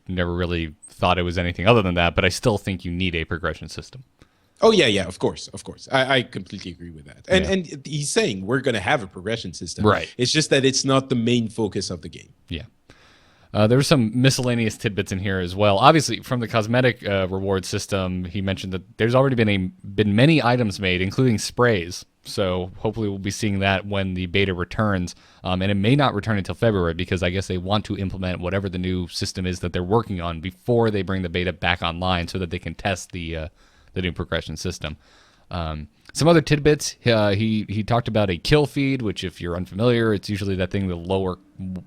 never really thought it was anything other than that, but I still think you need a progression system. Oh yeah, of course. I completely agree with that. And Yeah. and he's saying we're going to have a progression system. Right. It's just that it's not the main focus of the game. Yeah. There were some miscellaneous tidbits in here as well. Obviously, from the cosmetic reward system, he mentioned that there's already been many items made, including sprays. So hopefully we'll be seeing that when the beta returns. And it may not return until February because I guess they want to implement whatever the new system is that they're working on before they bring the beta back online so that they can test the new progression system. Some other tidbits, he talked about a kill feed, which if you're unfamiliar, it's usually that thing that lower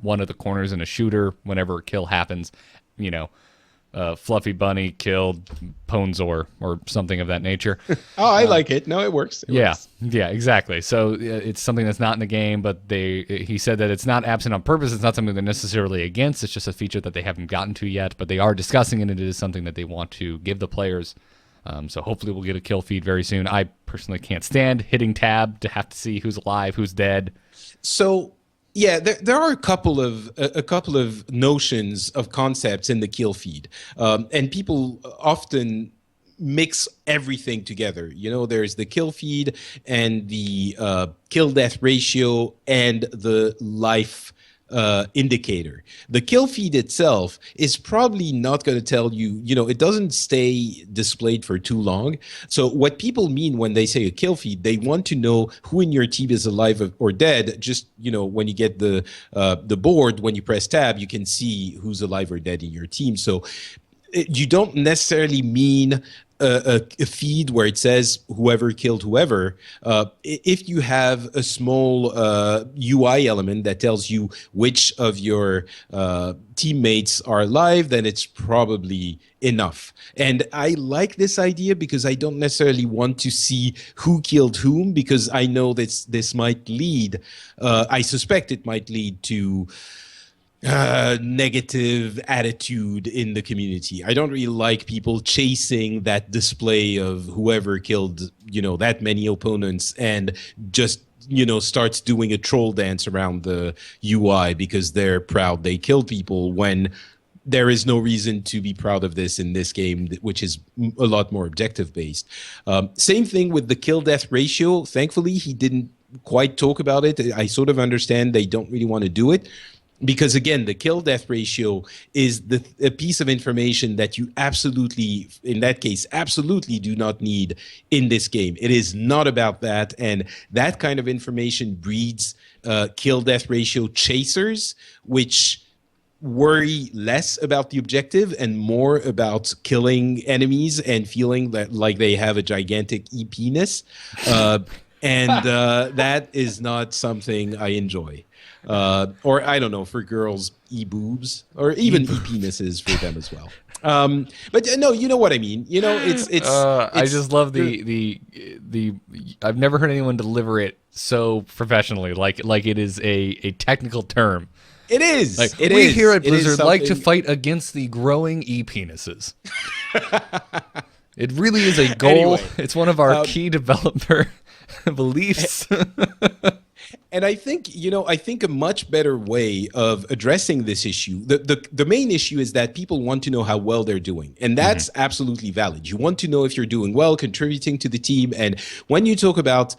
one of the corners in a shooter whenever a kill happens. You know, Fluffy Bunny killed Ponzor or something of that nature. Oh, I like it. No, it works. It works. Yeah, exactly. So it's something that's not in the game, but he said that it's not absent on purpose. It's not something they're necessarily against. It's just a feature that they haven't gotten to yet, but they are discussing it, and it is something that they want to give the players. So hopefully we'll get a kill feed very soon. I personally can't stand hitting tab to have to see who's alive, who's dead. So yeah, there are a couple of notions of concepts in the kill feed, and people often mix everything together. You know, there's the kill feed and the kill death ratio and the life indicator. The kill feed itself is probably not going to tell you, it doesn't stay displayed for too long. So what people mean when they say a kill feed, they want to know who in your team is alive or dead. Just, when you get the board, when you press tab, you can see who's alive or dead in your team. So you don't necessarily mean a feed where it says whoever killed whoever. If you have a small UI element that tells you which of your teammates are alive, then it's probably enough. And I like this idea because I don't necessarily want to see who killed whom, because I know this might lead, I suspect it might lead to negative attitude in the community. I don't really like people chasing that display of whoever killed, that many opponents and just, starts doing a troll dance around the UI because they're proud they killed people, when there is no reason to be proud of this in this game, which is a lot more objective based. Same thing with the kill death ratio. Thankfully, he didn't quite talk about it. I sort of understand they don't really want to do it, because again, the kill death ratio is a piece of information that you absolutely, in that case, absolutely do not need in this game. It is not about that, and that kind of information breeds kill death ratio chasers, which worry less about the objective and more about killing enemies and feeling that like they have a gigantic EP-ness. And that is not something I enjoy. Or I don't know, for girls, e-boobs, or even e-penises for them as well. But no, you know what I mean. It's I just love the I've never heard anyone deliver it so professionally, like it is a technical term. It is. Like, it we is. here at It is Blizzard like to something- fight against the growing e-penises. It really is a goal. Anyway, It's one of our key developer beliefs. And I think, I think a much better way of addressing this issue, the main issue is that people want to know how well they're doing. And that's absolutely valid. You want to know if you're doing well, contributing to the team. And when you talk about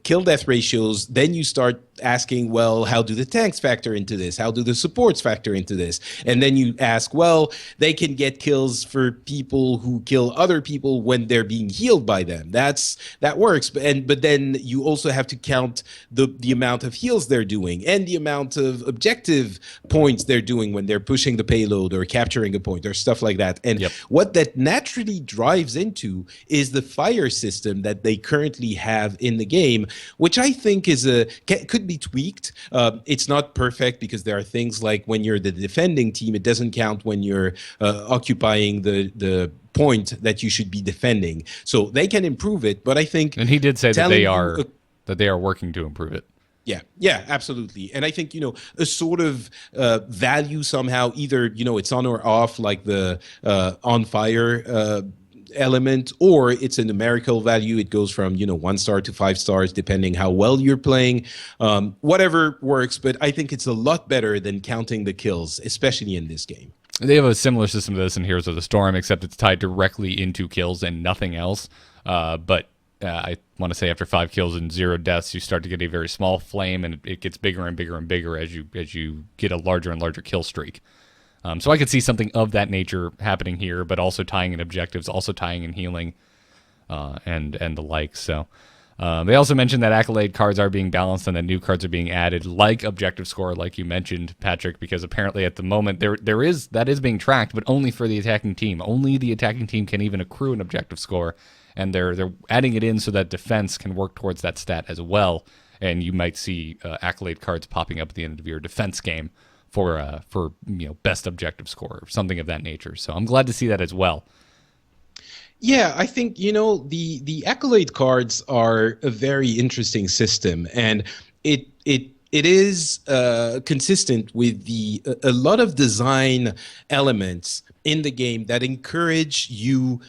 kill death ratios, then you start asking, well, how do the tanks factor into this? How do the supports factor into this? And then you ask, well, they can get kills for people who kill other people when they're being healed by them. That works. But then you also have to count the amount of heals they're doing and the amount of objective points they're doing when they're pushing the payload or capturing a point or stuff like that. And what that naturally drives into is the fire system that they currently have in the game, which I think could be tweaked. It's not perfect because there are things like when you're the defending team, it doesn't count when you're occupying the point that you should be defending. So they can improve it, but I think, And he did say that they are working to improve it. Yeah, absolutely. And I think, a sort of value somehow, either, it's on or off, like the on fire element, or it's a numerical value. It goes from, 1 star to 5 stars, depending how well you're playing. Whatever works, but I think it's a lot better than counting the kills, especially in this game. They have a similar system to this in Heroes of the Storm, except it's tied directly into kills and nothing else. But I want to say after 5 kills and 0 deaths, you start to get a very small flame, and it gets bigger and bigger and bigger as you get a larger and larger kill streak. So I could see something of that nature happening here, but also tying in objectives, also tying in healing, and the like. So they also mentioned that accolade cards are being balanced and that new cards are being added, like objective score, like you mentioned, Patrick, because apparently at the moment that is being tracked, but only for the attacking team. Only the attacking team can even accrue an objective score. And they're adding it in so that defense can work towards that stat as well. And you might see accolade cards popping up at the end of your defense game for best objective score or something of that nature. So I'm glad to see that as well. Yeah, I think, the accolade cards are a very interesting system, and it is consistent with a lot of design elements in the game that encourage you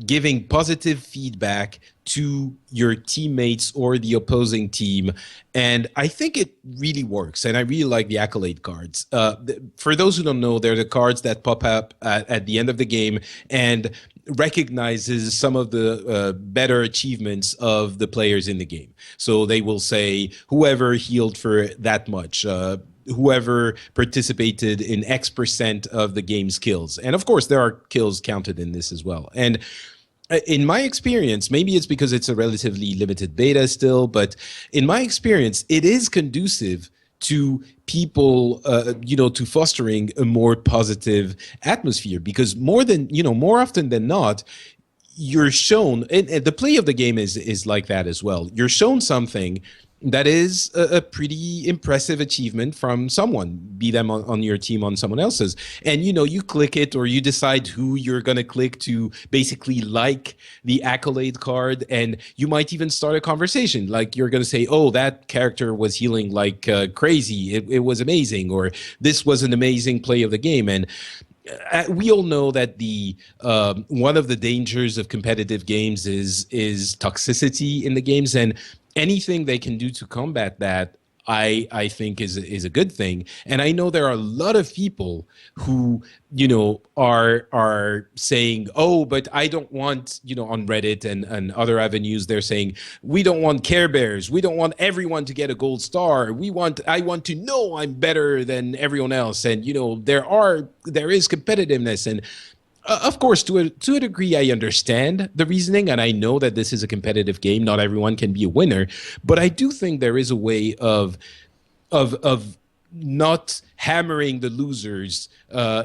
giving positive feedback to your teammates or the opposing team. And I think it really works. And I really like the accolade cards. For those who don't know, they're the cards that pop up at the end of the game and recognizes some of the better achievements of the players in the game. So they will say whoever healed for that much, whoever participated in X% of the game's kills. And of course, there are kills counted in this as well. And in my experience, maybe it's because it's a relatively limited beta still, but in my experience, it is conducive to people, to fostering a more positive atmosphere, because more often than not, you're shown, and the play of the game is like that as well. You're shown something that is a pretty impressive achievement from someone, be them on your team, on someone else's. And, you click it, or you decide who you're going to click to basically like the accolade card. And you might even start a conversation. Like, you're going to say, oh, that character was healing like crazy. It was amazing. Or this was an amazing play of the game. And we all know that the one of the dangers of competitive games is toxicity in the games, and anything they can do to combat that, I think is a good thing. And I know there are a lot of people who, are saying, oh, but I don't want, on Reddit and other avenues, they're saying, we don't want Care Bears. We don't want everyone to get a gold star. I want to know I'm better than everyone else. And, there is competitiveness. And of course, to a degree, I understand the reasoning, and I know that this is a competitive game. Not everyone can be a winner, but I do think there is a way of not hammering the losers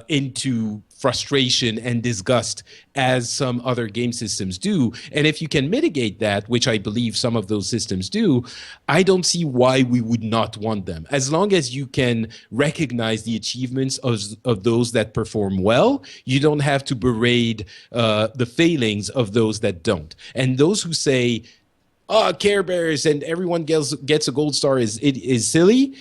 into frustration and disgust as some other game systems do. And if you can mitigate that, which I believe some of those systems do, I don't see why we would not want them. As long as you can recognize the achievements of those that perform well, you don't have to berate the failings of those that don't. And those who say, Care Bears and everyone gets a gold star is silly,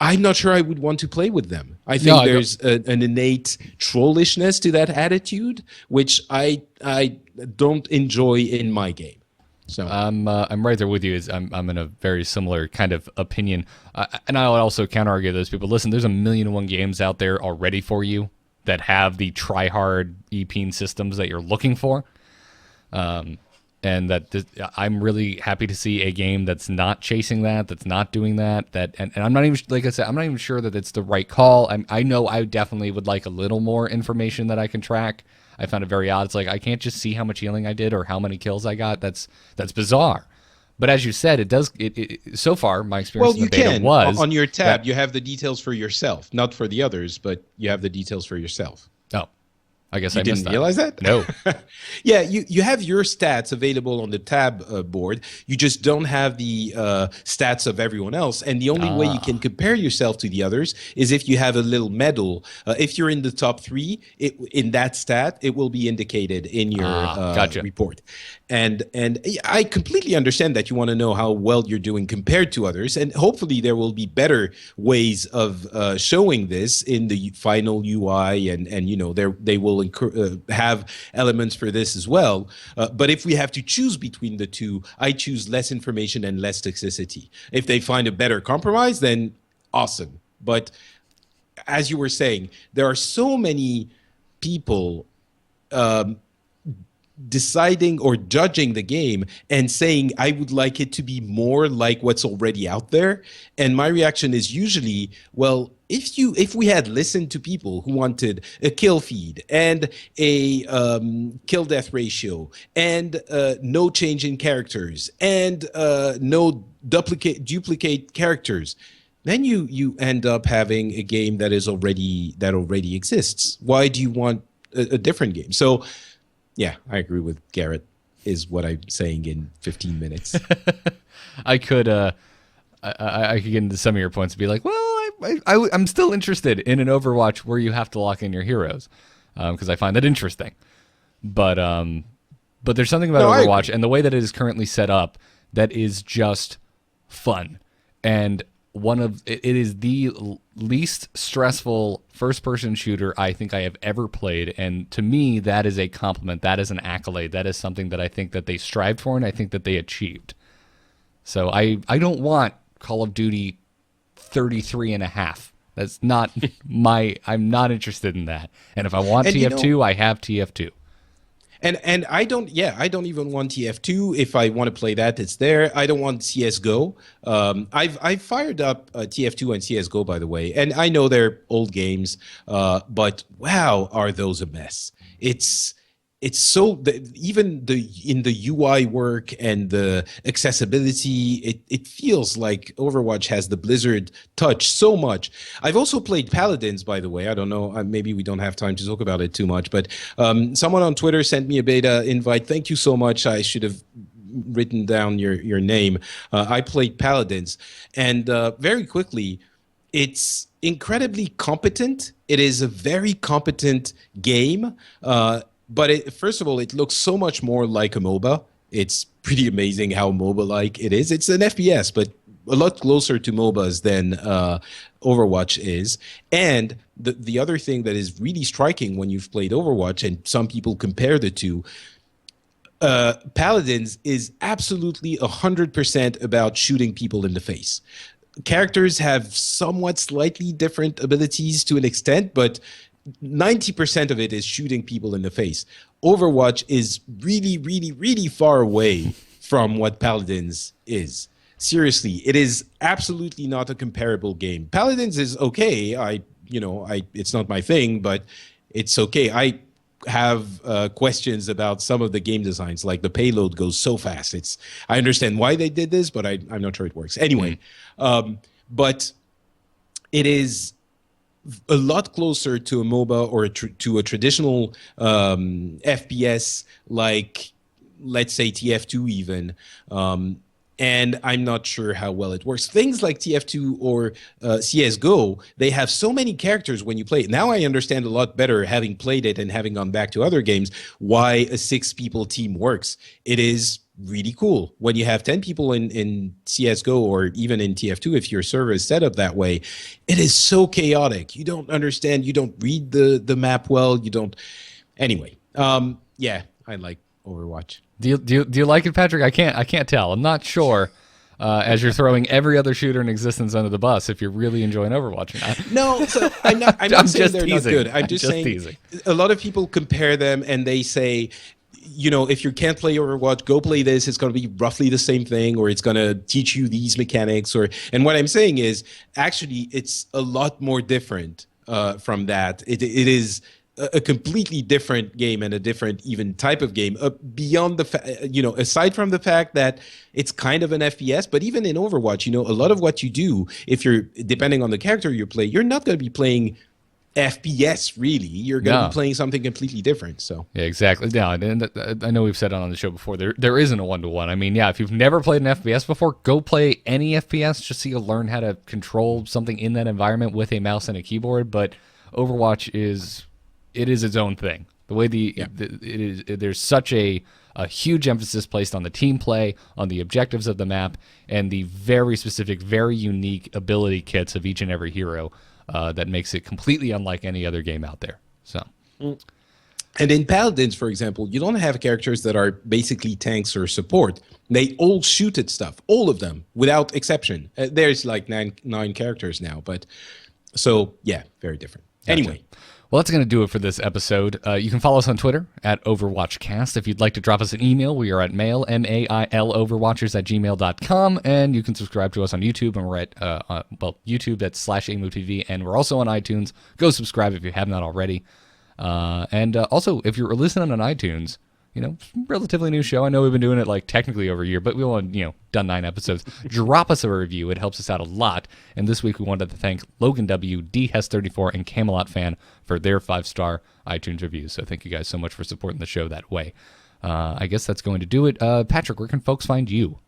I'm not sure I would want to play with them. I think there's an innate trollishness to that attitude, which I don't enjoy in my game. So I'm right there with you. I'm in a very similar kind of opinion, and I would also counter argue those people. Listen, there's 1,000,001 games out there already for you that have the try hard EPing systems that you're looking for. And I'm really happy to see a game that's not chasing that's not doing that. And I'm not even, like I said, I'm not even sure that it's the right call. I know I definitely would like a little more information that I can track. I found it very odd. It's like I can't just see how much healing I did or how many kills I got. That's bizarre. But as you said, it does. So far, my experience in the beta was on your tab. You have the details for yourself, not for the others, but you have the details for yourself. Oh, I guess You I missed didn't realize that? No. Yeah, you have your stats available on the tab board. You just don't have the stats of everyone else. And the only way you can compare yourself to the others is if you have a little medal. If you're in the top 3, in that stat, it will be indicated in your gotcha. report. And I completely understand that you want to know how well you're doing compared to others. And hopefully there will be better ways of showing this in the final UI. And you know, they will have elements for this as well. But if we have to choose between the two, I choose less information and less toxicity. If they find a better compromise, then awesome. But as you were saying, there are so many people deciding or judging the game and saying, I would like it to be more like what's already out there. And my reaction is usually, well, if we had listened to people who wanted a kill feed and a kill death ratio and no change in characters and no duplicate characters, then you end up having a game that already exists. Why do you want a different game? So yeah, I agree with Garrett, is what I'm saying in 15 minutes. I could get into some of your points and be like, well, I'm still interested in an Overwatch where you have to lock in your heroes, because I find that interesting. But there's something about Overwatch and the way that it is currently set up that is just fun. And it is the least stressful first-person shooter I think I have ever played, and to me, that is a compliment. That is an accolade. That is something that I think that they strived for, and I think that they achieved. So I don't want Call of Duty 33.5. That's not I'm not interested in that. And if I want TF2, I have TF2. And I don't even want TF2. If I want to play that, it's there. I don't want CSGO. I've fired up TF2 and CSGO, by the way, and I know they're old games, but wow, are those a mess. It's so even in the UI work and the accessibility, it feels like Overwatch has the Blizzard touch so much. I've also played Paladins, by the way. I don't know, maybe we don't have time to talk about it too much, but someone on Twitter sent me a beta invite. Thank you so much. I should have written down your name. I played Paladins, and very quickly, it's incredibly competent. It is a very competent game. But first of all, it looks so much more like a MOBA. It's pretty amazing how MOBA-like it is. It's an FPS, but a lot closer to MOBAs than Overwatch is. And the other thing that is really striking when you've played Overwatch, and some people compare the two, Paladins is absolutely 100% about shooting people in the face. Characters have somewhat slightly different abilities to an extent, but 90% of it is shooting people in the face. Overwatch is really, really, really far away from what Paladins is. Seriously, it is absolutely not a comparable game. Paladins is okay. It's not my thing, but it's okay. I have questions about some of the game designs, like the payload goes so fast. I understand why they did this, but I'm not sure it works. Anyway, but it is a lot closer to a MOBA or to a traditional FPS, like, let's say, TF2 even. And I'm not sure how well it works. Things like TF2 or CSGO, they have so many characters when you play it. Now I understand a lot better, having played it and having gone back to other games, why a 6-people team works. It is really cool. When you have 10 people in CSGO or even in TF2, if your server is set up that way, it is so chaotic. You don't understand. You don't read the map well. You don't. Anyway, yeah, I like Overwatch. Do you like it, Patrick? I can't tell. I'm not sure. As you're throwing every other shooter in existence under the bus, if you're really enjoying Overwatch or not. No, so I'm not saying they're teasing. not good. I'm just saying teasing. A lot of people compare them and they say, if you can't play Overwatch, go play this. It's going to be roughly the same thing, or it's going to teach you these mechanics. And what I'm saying is, actually, it's a lot more different from that. It is a completely different game and a different even type of game, beyond the aside from the fact that it's kind of an FPS. But even in Overwatch, a lot of what you do, if you're depending on the character you play, you're not going to be playing FPS, really. You're going to be playing something completely different. So yeah, exactly. Yeah, and I know we've said it on the show before. There isn't a 1-to-1. I mean, yeah, if you've never played an FPS before, go play any FPS just so you learn how to control something in that environment with a mouse and a keyboard. But Overwatch is its own thing. The way there's such a huge emphasis placed on the team play, on the objectives of the map, and the very specific, very unique ability kits of each and every hero. That makes it completely unlike any other game out there. So, and in Paladins, for example, you don't have characters that are basically tanks or support. They all shoot at stuff, all of them, without exception. There's like nine characters now, but so yeah, very different. Gotcha. Anyway. Well, that's going to do it for this episode. You can follow us on Twitter at OverwatchCast. If you'd like to drop us an email, we are at mail, M-A-I-L, overwatchers@gmail.com. And you can subscribe to us on YouTube, and we're at, YouTube, that's /AMOTV. And we're also on iTunes. Go subscribe if you have not already. And also, if you're listening on iTunes, relatively new show. I know we've been doing it like technically over a year, but we only, done 9 episodes. Drop us a review. It helps us out a lot. And this week we wanted to thank Logan W, DHES34, and Camelot Fan for their 5-star iTunes reviews. So thank you guys so much for supporting the show that way. I guess that's going to do it. Patrick, where can folks find you?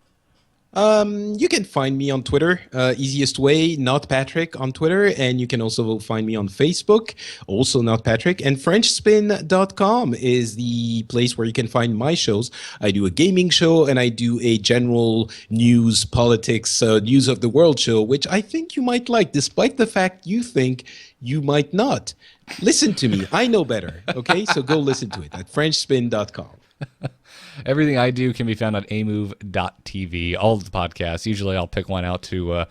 You can find me on Twitter, easiest way, Not Patrick on Twitter, and you can also find me on Facebook, also Not Patrick, and FrenchSpin.com is the place where you can find my shows. I do a gaming show, and I do a general news, politics, news of the world show, which I think you might like, despite the fact you think you might not. Listen to me. I know better, okay? So go listen to it at FrenchSpin.com. Everything I do can be found on amove.tv, all of the podcasts. Usually I'll pick one out to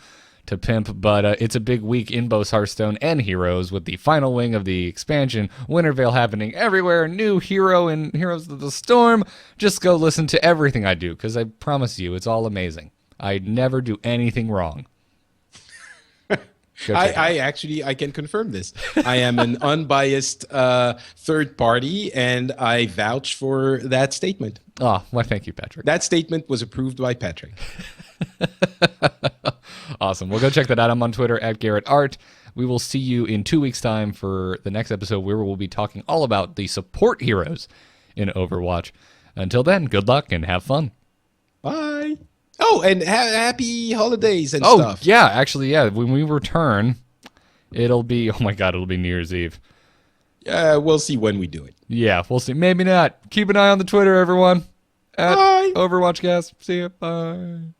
pimp, but it's a big week in both Hearthstone and Heroes with the final wing of the expansion, Wintervale happening everywhere, new hero in Heroes of the Storm. Just go listen to everything I do, because I promise you, it's all amazing. I never do anything wrong. I can confirm this. I am an unbiased third party, and I vouch for that statement. Oh, well, thank you, Patrick. That statement was approved by Patrick. Awesome. Well, go check that out. I'm on Twitter at Garrett Art. We will see you in 2 weeks' time for the next episode where we'll be talking all about the support heroes in Overwatch. Until then, good luck and have fun. Bye. Oh, and happy holidays and stuff. Oh, yeah. Actually, yeah. When we return, it'll be New Year's Eve. We'll see when we do it. Yeah, we'll see. Maybe not. Keep an eye on the Twitter, everyone. At Bye. OverwatchCast. See you. Bye.